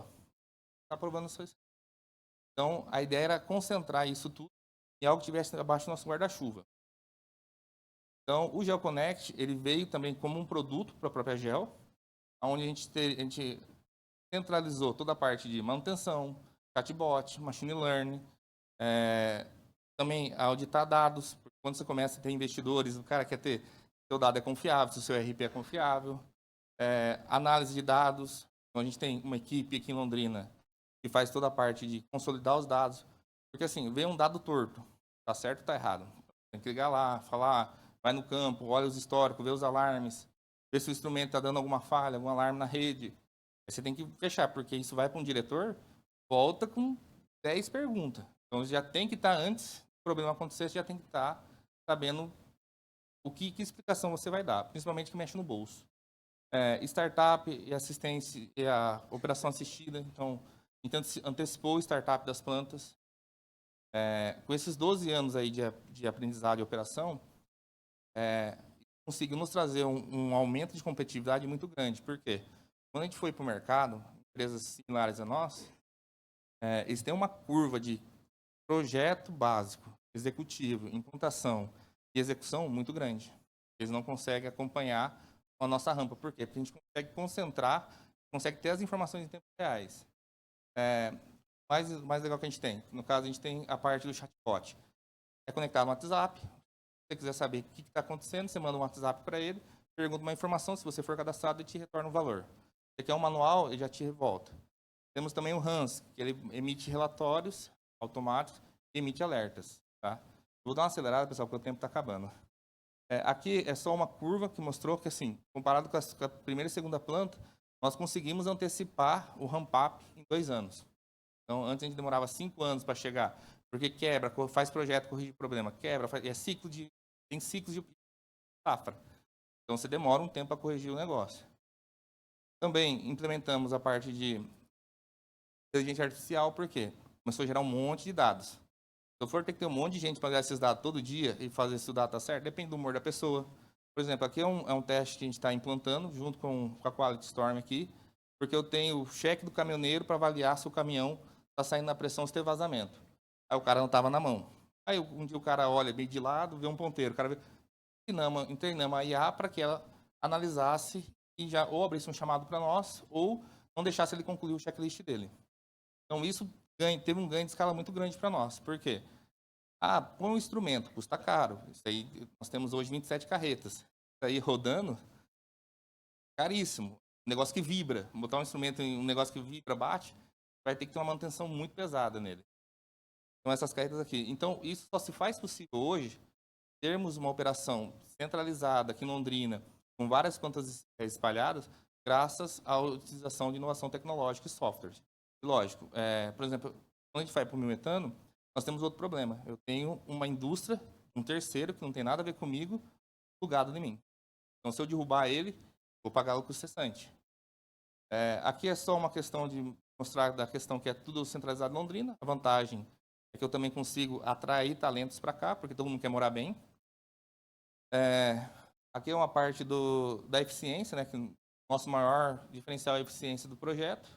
Está aprovando isso. Então, a ideia era concentrar isso tudo em algo que estivesse abaixo do nosso guarda-chuva. Então, o GeoConnect, ele veio também como um produto para a própria Geo, onde a gente centralizou toda a parte de manutenção, chatbot, machine learning, também auditar dados, porque quando você começa a ter investidores, o cara quer ter se o seu dado é confiável, se o seu RP é confiável, análise de dados. Então, a gente tem uma equipe aqui em Londrina que faz toda a parte de consolidar os dados, porque assim, vem um dado torto, tá certo ou tá errado? Tem que ligar lá, falar, vai no campo, olha os históricos, vê os alarmes, vê se o instrumento está dando alguma falha, algum alarme na rede. Aí você tem que fechar, porque isso vai para um diretor, volta com 10 perguntas. Então, já tem que estar, antes do problema acontecer, você já tem que estar sabendo que explicação você vai dar, principalmente que mexe no bolso. Startup e assistência, e a operação assistida. Então, antecipou o startup das plantas. Com esses 12 anos aí de aprendizado e operação, conseguimos trazer um aumento de competitividade muito grande. Por quê? Quando a gente foi para o mercado, empresas similares a nós, eles têm uma curva de projeto básico, executivo, implantação e execução muito grande. Eles não conseguem acompanhar a nossa rampa. Por quê? Porque a gente consegue concentrar, consegue ter as informações em tempos reais. Mais legal que a gente tem, no caso, a gente tem a parte do chatbot. É conectado no WhatsApp. Se você quiser saber o que está acontecendo, você manda um WhatsApp para ele, pergunta uma informação, se você for cadastrado, ele te retorna um valor. Você quer um manual, ele já te volta. Temos também o Hans, que ele emite relatórios automáticos e emite alertas. Tá? Vou dar uma acelerada, pessoal, porque o tempo está acabando. Aqui é só uma curva que mostrou que, assim, comparado com a primeira e segunda planta, nós conseguimos antecipar o ramp-up em 2 anos. Então, antes a gente demorava 5 anos para chegar, porque quebra, faz projeto, corrige problema, quebra, tem ciclos de safra. Então, você demora um tempo para corrigir o negócio. Também implementamos a parte de inteligência artificial, por quê? Começou a gerar um monte de dados. Se eu for ter que ter um monte de gente para pegar esses dados todo dia e fazer se o dado está certo, depende do humor da pessoa. Por exemplo, aqui é um teste que a gente está implantando, junto com a Quality Storm aqui, porque eu tenho o cheque do caminhoneiro para avaliar se o caminhão está saindo na pressão, se tem vazamento. Aí o cara não estava na mão. Aí um dia o cara olha meio de lado, vê um ponteiro. O cara vê, treinamos a IA para que ela analisasse e já ou abrisse um chamado para nós, ou não deixasse ele concluir o checklist dele. Então, isso teve um ganho de escala muito grande para nós. Por quê? Põe um instrumento, custa caro. Isso aí, nós temos hoje 27 carretas. Isso aí rodando, caríssimo. Um negócio que vibra. Botar um instrumento em um negócio que vibra, bate, vai ter que ter uma manutenção muito pesada nele. Então, essas carretas aqui. Então, isso só se faz possível hoje termos uma operação centralizada aqui em Londrina, com várias plantas espalhadas, graças à utilização de inovação tecnológica e softwares. Lógico, por exemplo, quando a gente vai para o biometano, nós temos outro problema. Eu tenho uma indústria, um terceiro, que não tem nada a ver comigo, plugado em mim. Então, se eu derrubar ele, vou pagar lucro cessante. Aqui é só uma questão de mostrar da questão que é tudo centralizado em Londrina. A vantagem é que eu também consigo atrair talentos para cá, porque todo mundo quer morar bem. Aqui é uma parte da eficiência, né, que o nosso maior diferencial é a eficiência do projeto.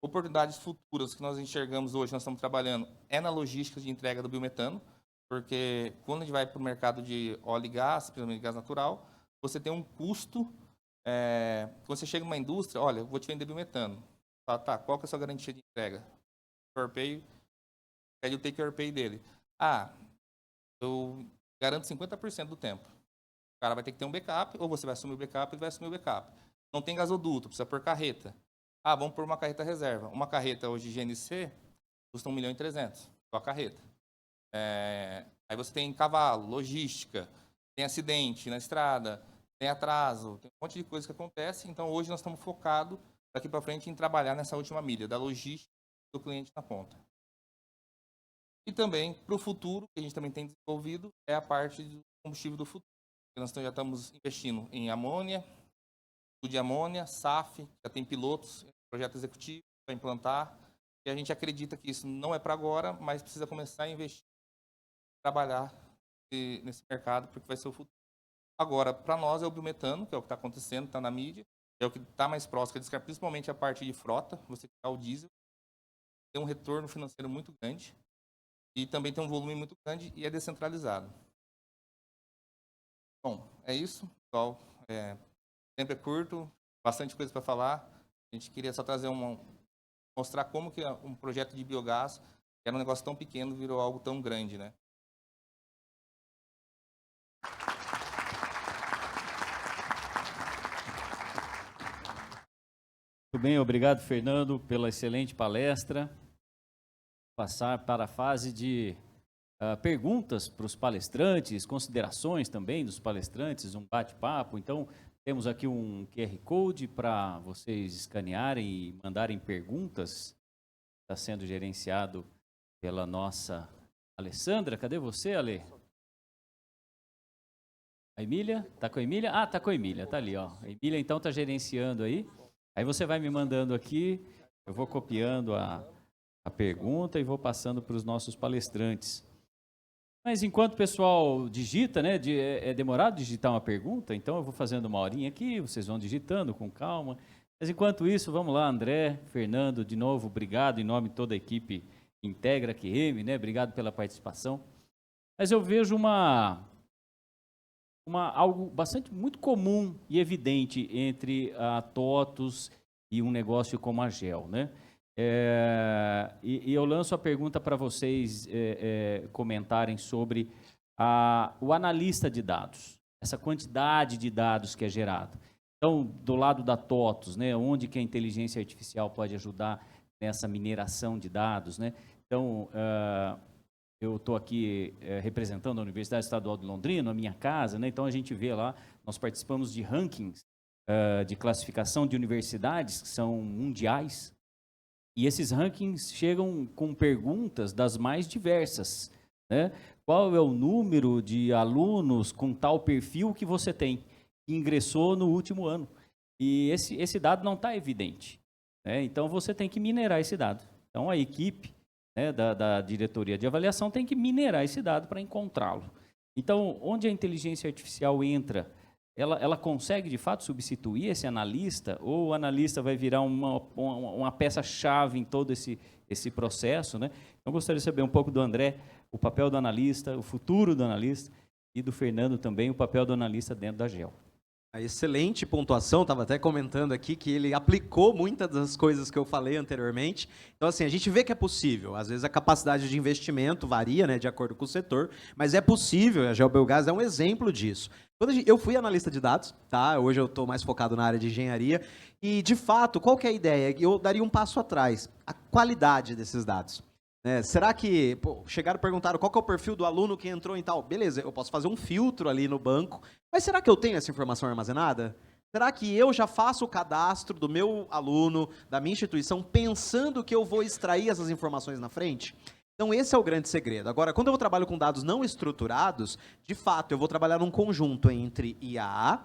Oportunidades futuras que nós enxergamos hoje, nós estamos trabalhando, na logística de entrega do biometano, porque quando a gente vai para o mercado de óleo e gás, principalmente gás natural, você tem um custo. Quando você chega numa indústria, olha, eu vou te vender biometano. Tá, qual que é a sua garantia de entrega? Pede o take or pay dele. Eu garanto 50% do tempo. O cara vai ter que ter um backup, ou você vai assumir o backup, ele vai assumir o backup. Não tem gasoduto, precisa pôr carreta. Vamos pôr uma carreta reserva. Uma carreta hoje GNC custa 1.300.000, só a carreta. Aí você tem cavalo, logística, tem acidente na estrada, tem atraso, tem um monte de coisa que acontece. Então, hoje nós estamos focados, daqui para frente, em trabalhar nessa última milha, da logística do cliente na ponta. E também, para o futuro, que a gente também tem desenvolvido, é a parte do combustível do futuro. Nós já estamos investindo em amônia, de amônia, SAF, já tem pilotos, projeto executivo para implantar, e a gente acredita que isso não é para agora, mas precisa começar a investir, trabalhar nesse mercado, porque vai ser o futuro. Agora, para nós é o biometano, que é o que está acontecendo, está na mídia, é o que está mais próximo, principalmente a parte de frota, você tirar o diesel, tem um retorno financeiro muito grande, e também tem um volume muito grande e é descentralizado. Bom, é isso, pessoal. Tempo é curto, bastante coisa para falar. A gente queria só trazer mostrar como que um projeto de biogás, que era um negócio tão pequeno, virou algo tão grande, né? Muito bem, obrigado, Fernando, pela excelente palestra. Passar para a fase de perguntas para os palestrantes, considerações também dos palestrantes, um bate-papo. Então, temos aqui um QR Code para vocês escanearem e mandarem perguntas. Está sendo gerenciado pela nossa Alessandra. Cadê você, Ale? A Emília? Está com a Emília? Ah, está com a Emília, está ali, ó. A Emília, então, está gerenciando aí. Aí você vai me mandando aqui, eu vou copiando a pergunta e vou passando para os nossos palestrantes. Mas enquanto o pessoal digita, né, é demorado digitar uma pergunta, então eu vou fazendo uma horinha aqui, vocês vão digitando com calma. Mas enquanto isso, vamos lá, André, Fernando, de novo, obrigado em nome de toda a equipe Integra QM, né, obrigado pela participação. Mas eu vejo algo muito comum e evidente entre a TOTVS e um negócio como a GEL, né? E eu lanço a pergunta para vocês comentarem sobre o analista de dados, essa quantidade de dados que é gerado. Então, do lado da TOTVS, né, onde que a inteligência artificial pode ajudar nessa mineração de dados, né? Então, eu estou aqui representando a Universidade Estadual de Londrina, a minha casa, né? Então a gente vê lá, nós participamos de rankings de classificação de universidades que são mundiais, e esses rankings chegam com perguntas das mais diversas, né? Qual é o número de alunos com tal perfil que você tem, que ingressou no último ano? E esse dado não está evidente, né? Então você tem que minerar esse dado. Então a equipe, né, da diretoria de avaliação tem que minerar esse dado para encontrá-lo. Então, onde a inteligência artificial entra, ela consegue, de fato, substituir esse analista, ou o analista vai virar uma peça-chave em todo esse processo, né? Então, eu gostaria de saber um pouco do André, o papel do analista, o futuro do analista, e do Fernando também, o papel do analista dentro da GEL. A excelente pontuação, estava até comentando aqui que ele aplicou muitas das coisas que eu falei anteriormente. Então, assim, a gente vê que é possível. Às vezes a capacidade de investimento varia, né, de acordo com o setor, mas é possível, a GEL Biogás é um exemplo disso. Eu fui analista de dados, tá? Hoje eu estou mais focado na área de engenharia, e, de fato, qual que é a ideia? Eu daria um passo atrás, a qualidade desses dados. Será que, chegaram e perguntaram qual que é o perfil do aluno que entrou em tal? Beleza, eu posso fazer um filtro ali no banco, mas será que eu tenho essa informação armazenada? Será que eu já faço o cadastro do meu aluno, da minha instituição, pensando que eu vou extrair essas informações na frente? Então, esse é o grande segredo. Agora, quando eu trabalho com dados não estruturados, de fato, eu vou trabalhar num conjunto entre IA,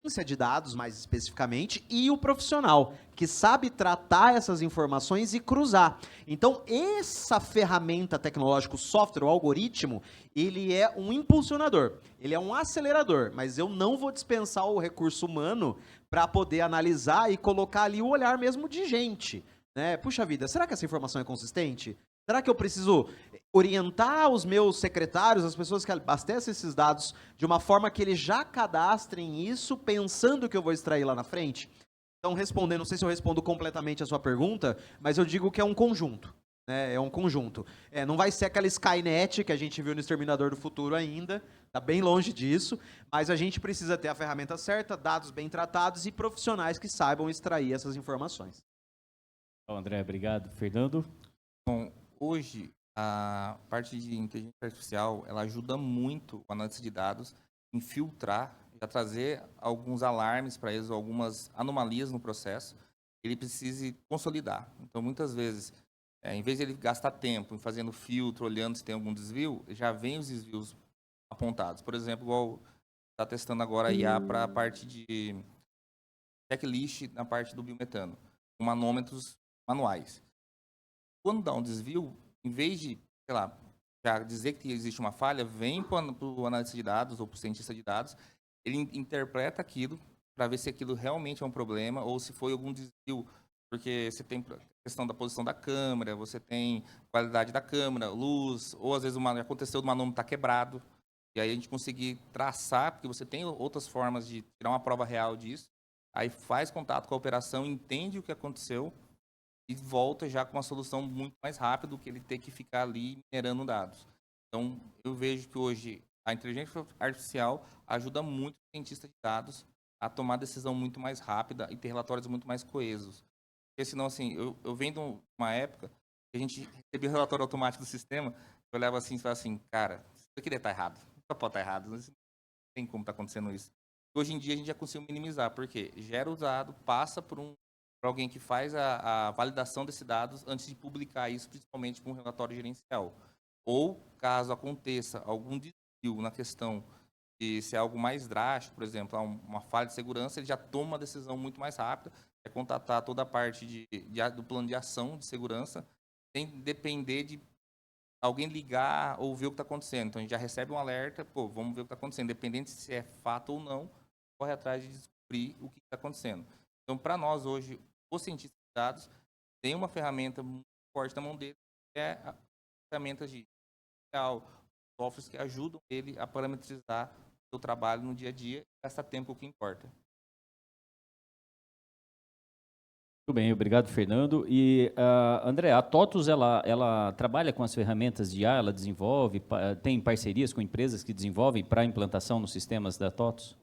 ciência de dados, mais especificamente, e o profissional, que sabe tratar essas informações e cruzar. Então, essa ferramenta tecnológica, o software, o algoritmo, ele é um impulsionador, ele é um acelerador, mas eu não vou dispensar o recurso humano para poder analisar e colocar ali o olhar mesmo de gente, né? Puxa vida, será que essa informação é consistente? Será que eu preciso orientar os meus secretários, as pessoas que abastecem esses dados, de uma forma que eles já cadastrem isso, pensando que eu vou extrair lá na frente? Então, respondendo, não sei se eu respondo completamente a sua pergunta, mas eu digo que é um conjunto. É um conjunto. Não vai ser aquela Skynet que a gente viu no Exterminador do Futuro ainda, está bem longe disso, mas a gente precisa ter a ferramenta certa, dados bem tratados e profissionais que saibam extrair essas informações. André, obrigado. Fernando? Bom, hoje, a parte de inteligência artificial, ela ajuda muito o analista de dados em filtrar, a trazer alguns alarmes para eles, algumas anomalias no processo, ele precise consolidar. Então, muitas vezes, em vez de ele gastar tempo em fazendo filtro, olhando se tem algum desvio, já vem os desvios apontados. Por exemplo, igual está testando agora a IA para a parte de checklist na parte do biometano, com manômetros manuais. Quando dá um desvio, em vez de, sei lá, já dizer que existe uma falha, vem para o analista de dados ou para o cientista de dados, ele interpreta aquilo para ver se aquilo realmente é um problema ou se foi algum desvio, porque você tem a questão da posição da câmera, você tem qualidade da câmera, luz, ou às vezes aconteceu do manômetro estar quebrado. E aí a gente conseguir traçar, porque você tem outras formas de tirar uma prova real disso, aí faz contato com a operação, entende o que aconteceu e volta já com uma solução muito mais rápida do que ele ter que ficar ali minerando dados. Então, eu vejo que hoje a inteligência artificial ajuda muito os cientistas de dados a tomar decisão muito mais rápida e ter relatórios muito mais coesos. Porque senão, assim, eu venho de uma época que a gente recebia o relatório automático do sistema, eu olhava assim e falava assim, cara, isso aqui deve estar errado. Só pode estar errado, não tem como estar acontecendo isso. Hoje em dia a gente já conseguiu minimizar, porque gera o dado, passa por alguém que faz a validação desses dados antes de publicar isso, principalmente com um relatório gerencial. Ou, caso aconteça algum desvio na questão de se é algo mais drástico, por exemplo, uma falha de segurança, ele já toma uma decisão muito mais rápida, é contatar toda a parte do plano de ação de segurança, sem depender de alguém ligar ou ver o que está acontecendo. Então, a gente já recebe um alerta, pô, vamos ver o que está acontecendo. Independente se é fato ou não, corre atrás de descobrir o que está acontecendo. Então, para nós, hoje, os cientistas de dados têm uma ferramenta muito forte na mão deles, que é a ferramenta de softwares que ajudam ele a parametrizar o seu trabalho no dia a dia e gastar tempo o que importa. Muito bem, obrigado, Fernando. E, André, a TOTUS, ela trabalha com as ferramentas de IA, ela desenvolve, tem parcerias com empresas que desenvolvem para implantação nos sistemas da TOTUS?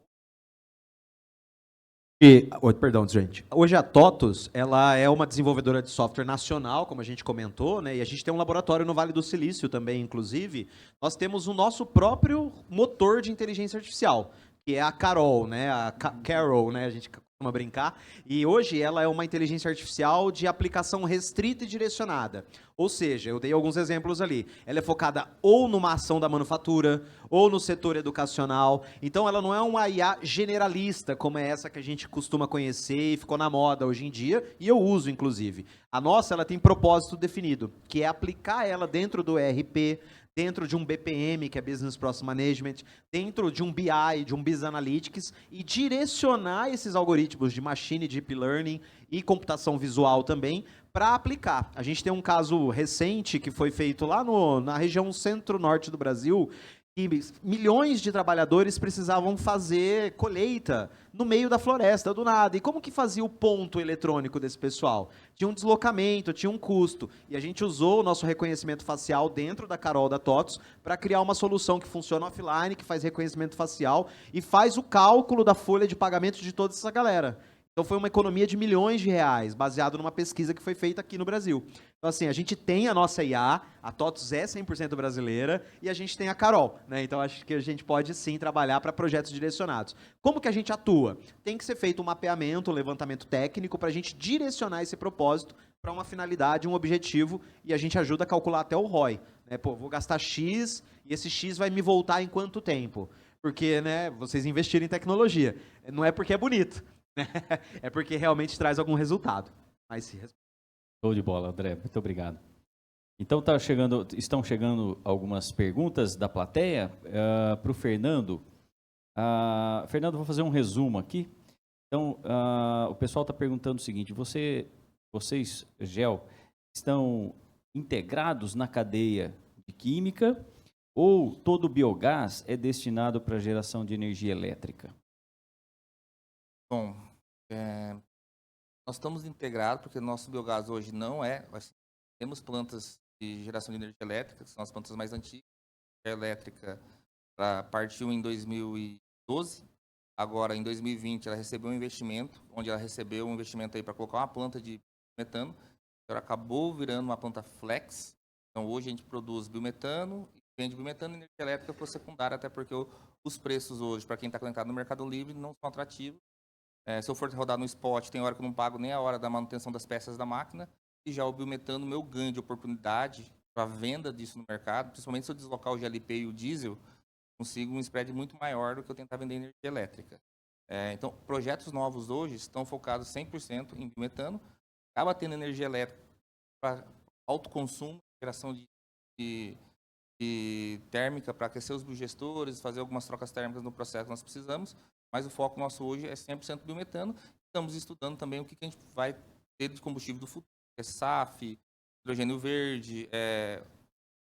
Perdão, gente. Hoje a TOTUS, ela é uma desenvolvedora de software nacional, como a gente comentou, né? E a gente tem um laboratório no Vale do Silício também, inclusive. Nós temos o nosso próprio motor de inteligência artificial, que é a Carol, né? A Carol, né? A gente costuma brincar. E hoje ela é uma inteligência artificial de aplicação restrita e direcionada. Ou seja, eu dei alguns exemplos ali. Ela é focada ou numa ação da manufatura, ou no setor educacional. Então, ela não é uma IA generalista, como é essa que a gente costuma conhecer e ficou na moda hoje em dia, e eu uso, inclusive. A nossa, ela tem propósito definido, que é aplicar ela dentro do ERP, dentro de um BPM, que é Business Process Management, dentro de um BI, de um Business Analytics, e direcionar esses algoritmos de Machine Deep Learning e computação visual também, para aplicar. A gente tem um caso recente que foi feito lá na região centro-norte do Brasil, e milhões de trabalhadores precisavam fazer colheita no meio da floresta, do nada. E como que fazia o ponto eletrônico desse pessoal? Tinha um deslocamento, tinha um custo. E a gente usou o nosso reconhecimento facial dentro da Carol da TOTUS para criar uma solução que funciona offline, que faz reconhecimento facial e faz o cálculo da folha de pagamento de toda essa galera. Então foi uma economia de milhões de reais, baseado numa pesquisa que foi feita aqui no Brasil. Então assim, a gente tem a nossa IA, a TOTUS é 100% brasileira, e a gente tem a Carol, né? Então acho que a gente pode sim trabalhar para projetos direcionados. Como que a gente atua? Tem que ser feito um mapeamento, um levantamento técnico para a gente direcionar esse propósito para uma finalidade, um objetivo, e a gente ajuda a calcular até o ROI. Né? Pô, vou gastar X e esse X vai me voltar em quanto tempo? Porque, né, vocês investiram em tecnologia. Não é porque é bonito. É porque realmente traz algum resultado. Show de bola, André. Muito obrigado. Então, estão chegando algumas perguntas da plateia para o Fernando. Fernando, vou fazer um resumo aqui. Então, o pessoal está perguntando o seguinte, vocês, GEL, estão integrados na cadeia de química ou todo o biogás é destinado para geração de energia elétrica? Bom, nós estamos integrados, porque nosso biogás hoje não é... Assim, temos plantas de geração de energia elétrica, que são as plantas mais antigas. A energia elétrica partiu em 2012. Agora, em 2020, ela recebeu um investimento, onde ela recebeu um investimento aí para colocar uma planta de metano. Ela acabou virando uma planta flex. Então, hoje a gente produz biometano, vende biometano e energia elétrica por secundária, até porque os preços hoje, para quem está conectado no Mercado Livre, não são atrativos. Se eu for rodar no spot, tem hora que eu não pago nem a hora da manutenção das peças da máquina. E já o biometano, meu ganho de oportunidade para a venda disso no mercado, principalmente se eu deslocar o GLP e o diesel, consigo um spread muito maior do que eu tentar vender energia elétrica. Então, projetos novos hoje estão focados 100% em biometano. Acaba tendo energia elétrica para autoconsumo, geração de térmica para aquecer os biogestores, fazer algumas trocas térmicas no processo que nós precisamos. Mas o foco nosso hoje é 100% biometano. Estamos estudando também o que a gente vai ter de combustível do futuro, que é SAF, hidrogênio verde,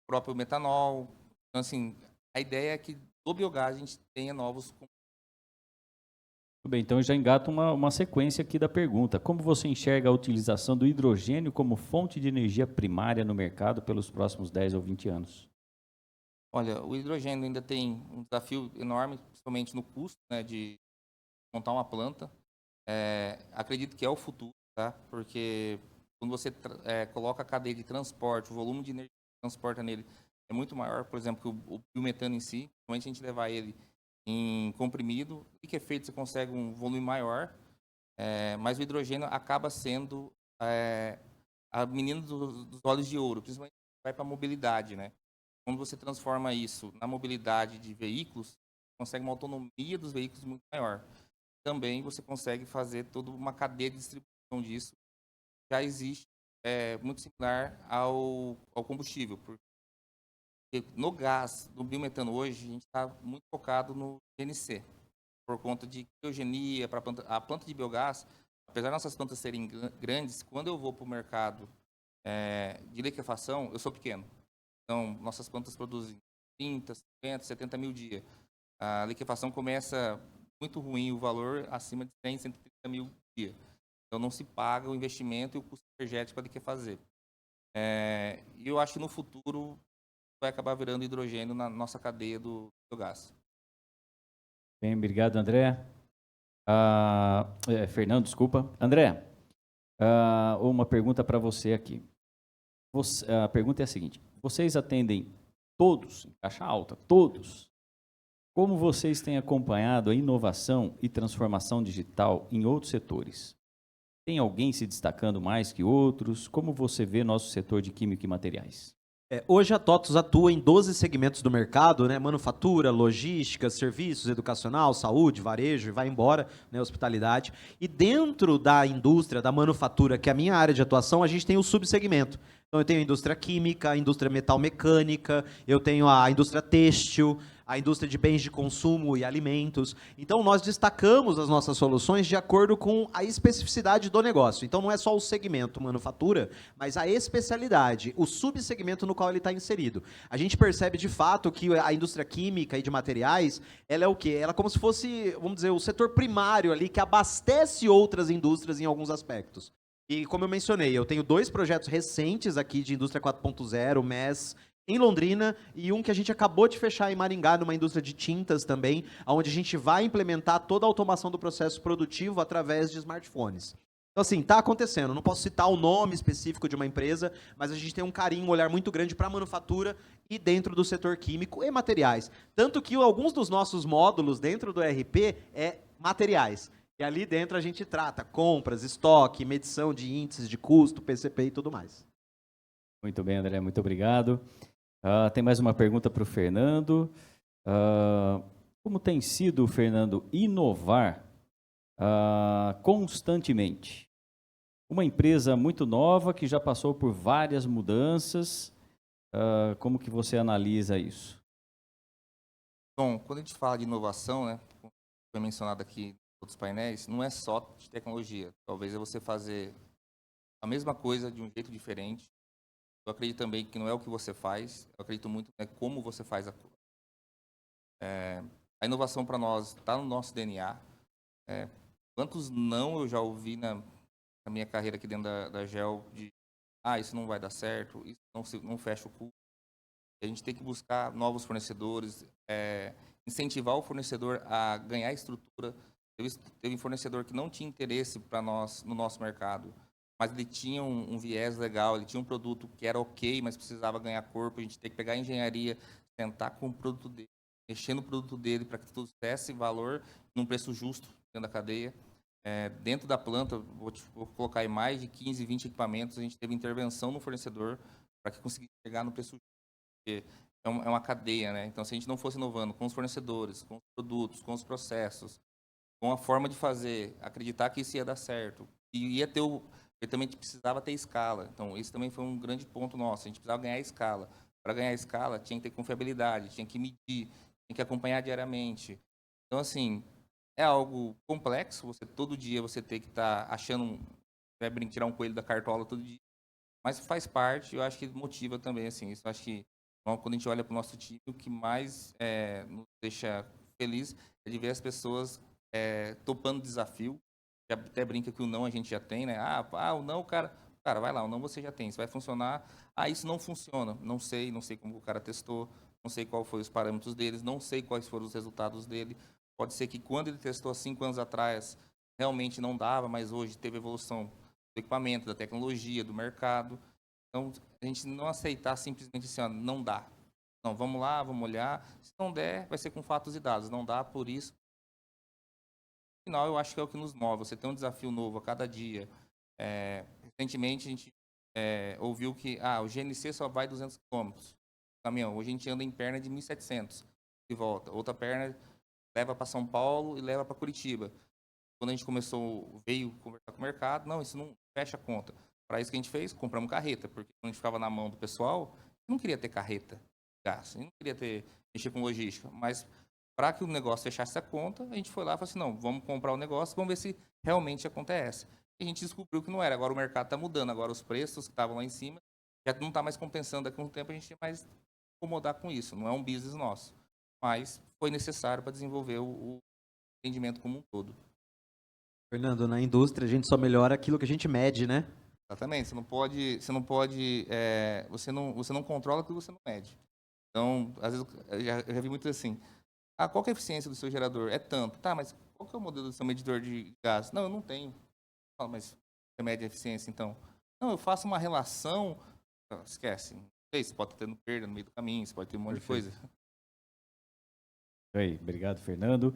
próprio metanol. Então, assim, a ideia é que do biogás a gente tenha novos. Muito bem, então já engata uma sequência aqui da pergunta. Como você enxerga a utilização do hidrogênio como fonte de energia primária no mercado pelos próximos 10 ou 20 anos? Olha, o hidrogênio ainda tem um desafio enorme, principalmente no custo, né, de montar uma planta. Acredito que é o futuro, tá? Porque quando você coloca a cadeia de transporte, o volume de energia que transporta nele é muito maior, por exemplo, que o biometano em si. Principalmente a gente levar ele em comprimido, e que efeito você consegue um volume maior, mas o hidrogênio acaba sendo a menina dos olhos de ouro, principalmente vai para a mobilidade, né? Quando você transforma isso na mobilidade de veículos, você consegue uma autonomia dos veículos muito maior. Também você consegue fazer toda uma cadeia de distribuição disso. Já existe muito similar ao combustível, porque no gás, no biometano hoje, a gente está muito focado no GNC, por conta de criogenia, a planta de biogás, apesar de nossas plantas serem grandes, quando eu vou para o mercado de liquefação, eu sou pequeno. Então, nossas plantas produzem 30, 50, 70 mil dia. A liquefação começa muito ruim o valor, acima de 100, 130 mil dia. Então, não se paga o investimento e o custo energético para liquefazer. E eu acho que no futuro vai acabar virando hidrogênio na nossa cadeia do gás. Bem, obrigado, André. Fernando, desculpa. André, uma pergunta para você aqui. A pergunta é a seguinte: vocês atendem todos, em caixa alta, todos? Como vocês têm acompanhado a inovação e transformação digital em outros setores? Tem alguém se destacando mais que outros? Como você vê nosso setor de química e materiais? Hoje a TOTVS atua em 12 segmentos do mercado, né? Manufatura, logística, serviços, educacional, saúde, varejo, e vai embora, né? Hospitalidade. E dentro da indústria, da manufatura, que é a minha área de atuação, a gente tem o subsegmento. Então eu tenho a indústria química, a indústria metal-mecânica, eu tenho a indústria têxtil, a indústria de bens de consumo e alimentos. Então, nós destacamos as nossas soluções de acordo com a especificidade do negócio. Então, não é só o segmento manufatura, mas a especialidade, o subsegmento no qual ele está inserido. A gente percebe, de fato, que a indústria química e de materiais, ela é o quê? Ela é como se fosse, vamos dizer, o setor primário ali, que abastece outras indústrias em alguns aspectos. E, como eu mencionei, eu tenho 2 projetos recentes aqui de indústria 4.0, MES, em Londrina, e um que a gente acabou de fechar em Maringá, numa indústria de tintas também, onde a gente vai implementar toda a automação do processo produtivo através de smartphones. Então, assim, está acontecendo. Não posso citar o nome específico de uma empresa, mas a gente tem um carinho, um olhar muito grande para a manufatura e dentro do setor químico e materiais. Tanto que alguns dos nossos módulos dentro do ERP é materiais. E ali dentro a gente trata compras, estoque, medição de índices de custo, PCP e tudo mais. Muito bem, André, muito obrigado. Tem mais uma pergunta para o Fernando. Como tem sido, Fernando, inovar constantemente? Uma empresa muito nova que já passou por várias mudanças, como que você analisa isso? Bom, quando a gente fala de inovação, né, como foi mencionado aqui em outros painéis, não é só de tecnologia. Talvez é você fazer a mesma coisa de um jeito diferente. Eu acredito também que não é o que você faz, eu acredito muito como você faz a coisa. A inovação para nós está no nosso DNA. Quantos não eu já ouvi na minha carreira aqui dentro da GEL de isso não vai dar certo, isso não fecha o custo. A gente tem que buscar novos fornecedores, incentivar o fornecedor a ganhar estrutura. Teve um fornecedor que não tinha interesse para nós no nosso mercado, mas ele tinha um viés legal, ele tinha um produto que era ok, mas precisava ganhar corpo. A gente tem que pegar a engenharia, sentar com o produto dele, mexer no produto dele para que tudo desse valor num preço justo dentro da cadeia. Dentro da planta, vou colocar aí mais de 15, 20 equipamentos, a gente teve intervenção no fornecedor para que conseguisse chegar no preço justo. Porque é uma cadeia, né? Então, se a gente não fosse inovando com os fornecedores, com os produtos, com os processos, com a forma de fazer, acreditar que isso ia dar certo, e ia ter porque também a gente precisava ter escala. Então, esse também foi um grande ponto nosso. A gente precisava ganhar escala. Para ganhar escala, tinha que ter confiabilidade, tinha que medir, tinha que acompanhar diariamente. Então, assim, é algo complexo. Todo dia você tem que estar achando, tirar um coelho da cartola todo dia. Mas faz parte, eu acho que motiva também, assim. Isso eu acho que Então, quando a gente olha para o nosso time, o que mais nos deixa feliz é de ver as pessoas topando desafio. Já até brinca que o não a gente já tem, né? O não, cara, vai lá, o não você já tem, isso vai funcionar. Isso não funciona. Não sei como o cara testou, não sei qual foi os parâmetros deles, não sei quais foram os resultados dele. Pode ser que quando ele testou há 5 anos atrás, realmente não dava, mas hoje teve evolução do equipamento, da tecnologia, do mercado. Então, a gente não aceitar simplesmente assim, ó, não dá. Não, vamos lá, vamos olhar. Se não der, vai ser com fatos e dados. Não dá por isso. No final, eu acho que é o que nos move. Você tem um desafio novo a cada dia. Recentemente, a gente ouviu que o GNC só vai 200 km. Caminhão. Hoje a gente anda em perna de 1.700 e volta. Outra perna leva para São Paulo e leva para Curitiba. Quando a gente veio conversar com o mercado, não, isso não fecha a conta. Para isso que a gente fez, compramos carreta, porque quando a gente ficava na mão do pessoal, não queria ter carreta, gasto, não queria mexer com logística, mas para que o negócio fechasse a conta, a gente foi lá e falou assim, não, vamos comprar o negócio, vamos ver se realmente acontece. E a gente descobriu que não era, agora o mercado está mudando, agora os preços que estavam lá em cima, já não está mais compensando, daqui a um tempo a gente tem mais incomodar com isso, não é um business nosso, mas foi necessário para desenvolver o entendimento como um todo. Fernando, na indústria a gente só melhora aquilo que a gente mede, né? Exatamente, você não controla aquilo que você não mede. Então, às vezes, eu já vi muito assim, qual que é a eficiência do seu gerador? É tanto. Tá, mas qual que é o modelo do seu medidor de gás? Não, eu não tenho. Fala, mas você mede a eficiência, então? Não, eu faço uma relação, esquece. Não sei, você pode estar tendo perda no meio do caminho, você pode ter um monte de coisa. Aí, obrigado, Fernando.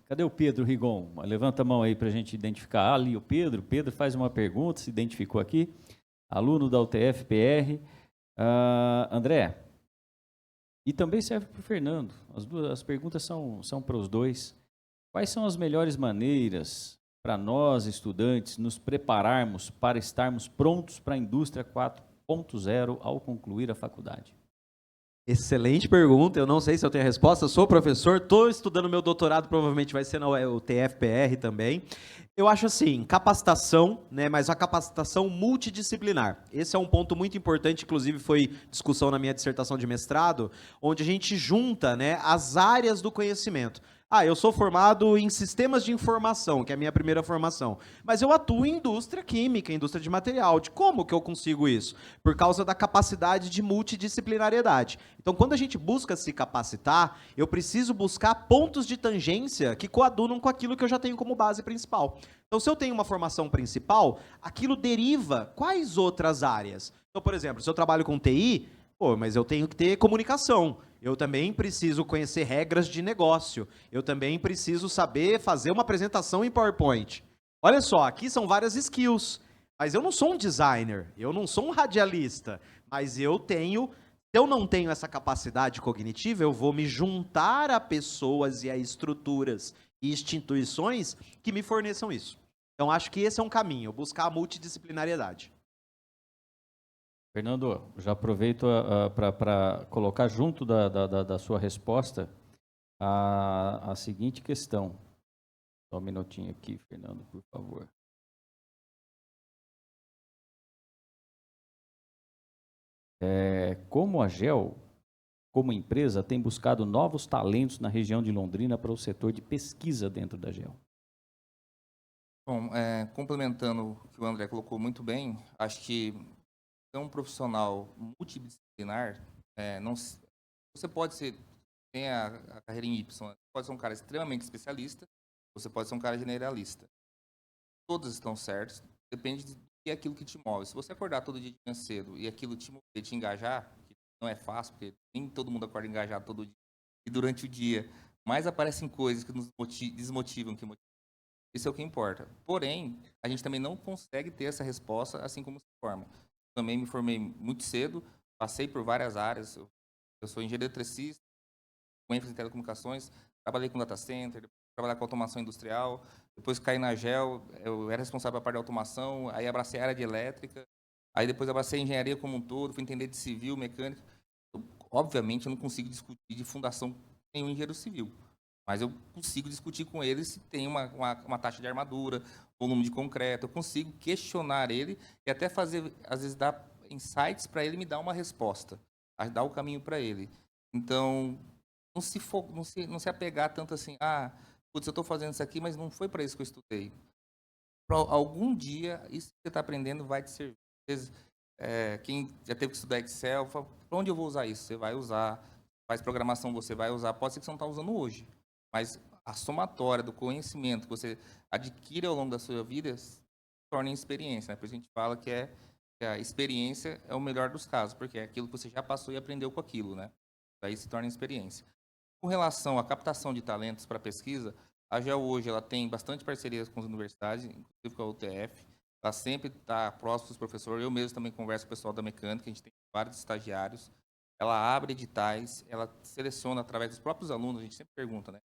Cadê o Pedro Rigon? Levanta a mão aí para a gente identificar. Ali o Pedro. Pedro faz uma pergunta, se identificou aqui. Aluno da UTF-PR. André, e também serve para o Fernando. As perguntas são para os dois. Quais são as melhores maneiras para nós, estudantes, nos prepararmos para estarmos prontos para a indústria 4.0 ao concluir a faculdade? Excelente pergunta, eu não sei se eu tenho a resposta, eu sou professor, estou estudando meu doutorado, provavelmente vai ser na UTF-PR também. Eu acho assim, capacitação, né, mas a capacitação multidisciplinar. Esse é um ponto muito importante, inclusive foi discussão na minha dissertação de mestrado, onde a gente junta, né, as áreas do conhecimento. Eu sou formado em sistemas de informação, que é a minha primeira formação, mas eu atuo em indústria química, indústria de material. Como que eu consigo isso? Por causa da capacidade de multidisciplinariedade. Então, quando a gente busca se capacitar, eu preciso buscar pontos de tangência que coadunam com aquilo que eu já tenho como base principal. Então, se eu tenho uma formação principal, aquilo deriva quais outras áreas? Então, por exemplo, se eu trabalho com TI, mas eu tenho que ter comunicação. Eu também preciso conhecer regras de negócio. Eu também preciso saber fazer uma apresentação em PowerPoint. Olha só, aqui são várias skills. Mas eu não sou um designer, eu não sou um radialista. Mas se eu não tenho essa capacidade cognitiva, eu vou me juntar a pessoas e a estruturas e instituições que me forneçam isso. Então, acho que esse é um caminho, buscar a multidisciplinariedade. Fernando, já aproveito para colocar junto da sua resposta a seguinte questão. Só um minutinho aqui, Fernando, por favor. Como a GEL, como empresa, tem buscado novos talentos na região de Londrina para o setor de pesquisa dentro da GEL? Bom, complementando o que o André colocou muito bem, acho que ser um profissional multidisciplinar, você pode tem a carreira em Y, você pode ser um cara extremamente especialista, você pode ser um cara generalista. Todos estão certos, depende do que é aquilo que te move. Se você acordar todo dia de manhã cedo e aquilo te engajar, que não é fácil, porque nem todo mundo acorda engajado todo dia, e durante o dia mais aparecem coisas que nos desmotivam que motivam. Isso é o que importa. Porém, a gente também não consegue ter essa resposta assim como se forma. Também me formei muito cedo, passei por várias áreas. Eu sou engenheiro eletricista, com ênfase em telecomunicações, trabalhei com data center, trabalhei com automação industrial, depois caí na GEL, eu era responsável pela parte de automação, aí abracei a área de elétrica, aí depois abracei a engenharia como um todo, fui entender de civil, mecânica. Obviamente, eu não consigo discutir de fundação com nenhum engenheiro civil, mas eu consigo discutir com ele se tem uma taxa de armadura, volume de concreto, eu consigo questionar ele e até fazer, às vezes, dar insights para ele me dar uma resposta. a dar o caminho para ele. Então, não se apegar tanto assim, putz, eu estou fazendo isso aqui, mas não foi para isso que eu estudei. Pra algum dia, isso que você está aprendendo vai te servir. Às vezes, quem já teve que estudar Excel, fala, para onde eu vou usar isso? Você vai usar. Faz programação, você vai usar. Pode ser que você não está usando hoje, mas a somatória do conhecimento que você adquire ao longo da sua vida se torna em experiência. Né? Por isso a gente fala que a experiência é o melhor dos casos, porque é aquilo que você já passou e aprendeu com aquilo. Né? Daí se torna em experiência. Com relação à captação de talentos para pesquisa, a GEL hoje ela tem bastante parcerias com as universidades, inclusive com a UTF. Ela sempre está próximo dos professores. Eu mesmo também converso com o pessoal da mecânica, a gente tem vários estagiários. Ela abre editais, ela seleciona através dos próprios alunos, a gente sempre pergunta, né?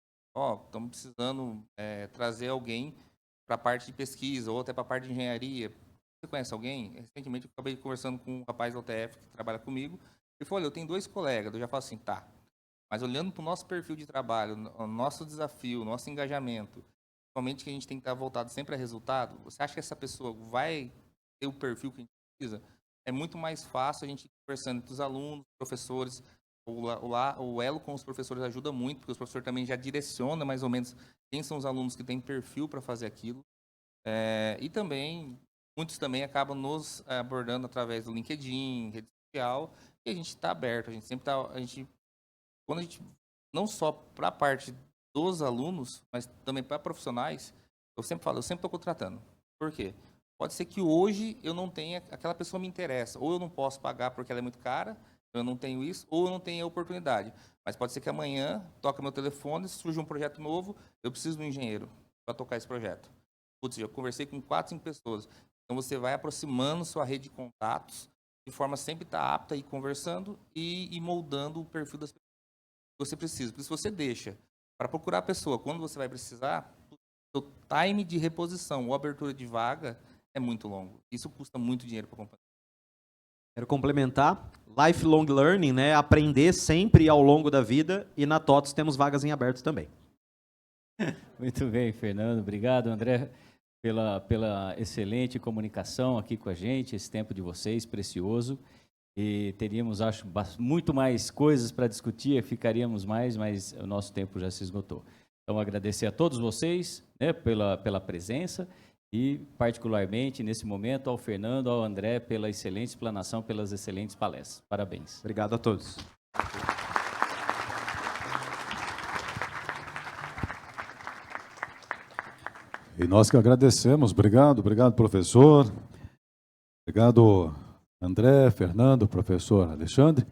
Estamos precisando trazer alguém para a parte de pesquisa ou até para a parte de engenharia. Você conhece alguém? Recentemente eu acabei conversando com um rapaz da UTF que trabalha comigo. Ele falou, olha, eu tenho 2 colegas. Eu já falo assim, tá. Mas olhando para o nosso perfil de trabalho, o nosso desafio, o nosso engajamento, somente que a gente tem que estar voltado sempre a resultado, você acha que essa pessoa vai ter o perfil que a gente precisa? É muito mais fácil a gente ir conversando entre os alunos, professores. O elo com os professores ajuda muito, porque os professores também já direcionam mais ou menos quem são os alunos que têm perfil para fazer aquilo. E também, muitos também acabam nos abordando através do LinkedIn, rede social, e a gente está aberto, a gente sempre está... Quando a gente, não só para a parte dos alunos, mas também para profissionais, eu sempre falo, eu sempre estou contratando. Por quê? Pode ser que hoje eu não tenha, aquela pessoa me interessa, ou eu não posso pagar porque ela é muito cara, eu não tenho isso, ou eu não tenho a oportunidade. Mas pode ser que amanhã toque meu telefone, surja um projeto novo, eu preciso de um engenheiro para tocar esse projeto. Putz, eu conversei com 4, 5 pessoas. Então você vai aproximando sua rede de contatos, de forma a sempre estar apta a ir conversando e moldando o perfil das pessoas que você precisa. Porque se você deixa para procurar a pessoa quando você vai precisar, o time de reposição ou abertura de vaga é muito longo. Isso custa muito dinheiro para a companhia. Quero complementar. Lifelong learning, né? Aprender sempre ao longo da vida. E na TOTOS temos vagas em aberto também. Muito bem, Fernando. Obrigado, André, pela excelente comunicação aqui com a gente, esse tempo de vocês, precioso. E teríamos, acho, muito mais coisas para discutir, ficaríamos mais, mas o nosso tempo já se esgotou. Então, agradecer a todos vocês, né, pela presença e, particularmente, nesse momento, ao Fernando, ao André, pela excelente explanação, pelas excelentes palestras. Parabéns. Obrigado a todos. E nós que agradecemos. Obrigado, professor. Obrigado, André, Fernando, professor Alexandre.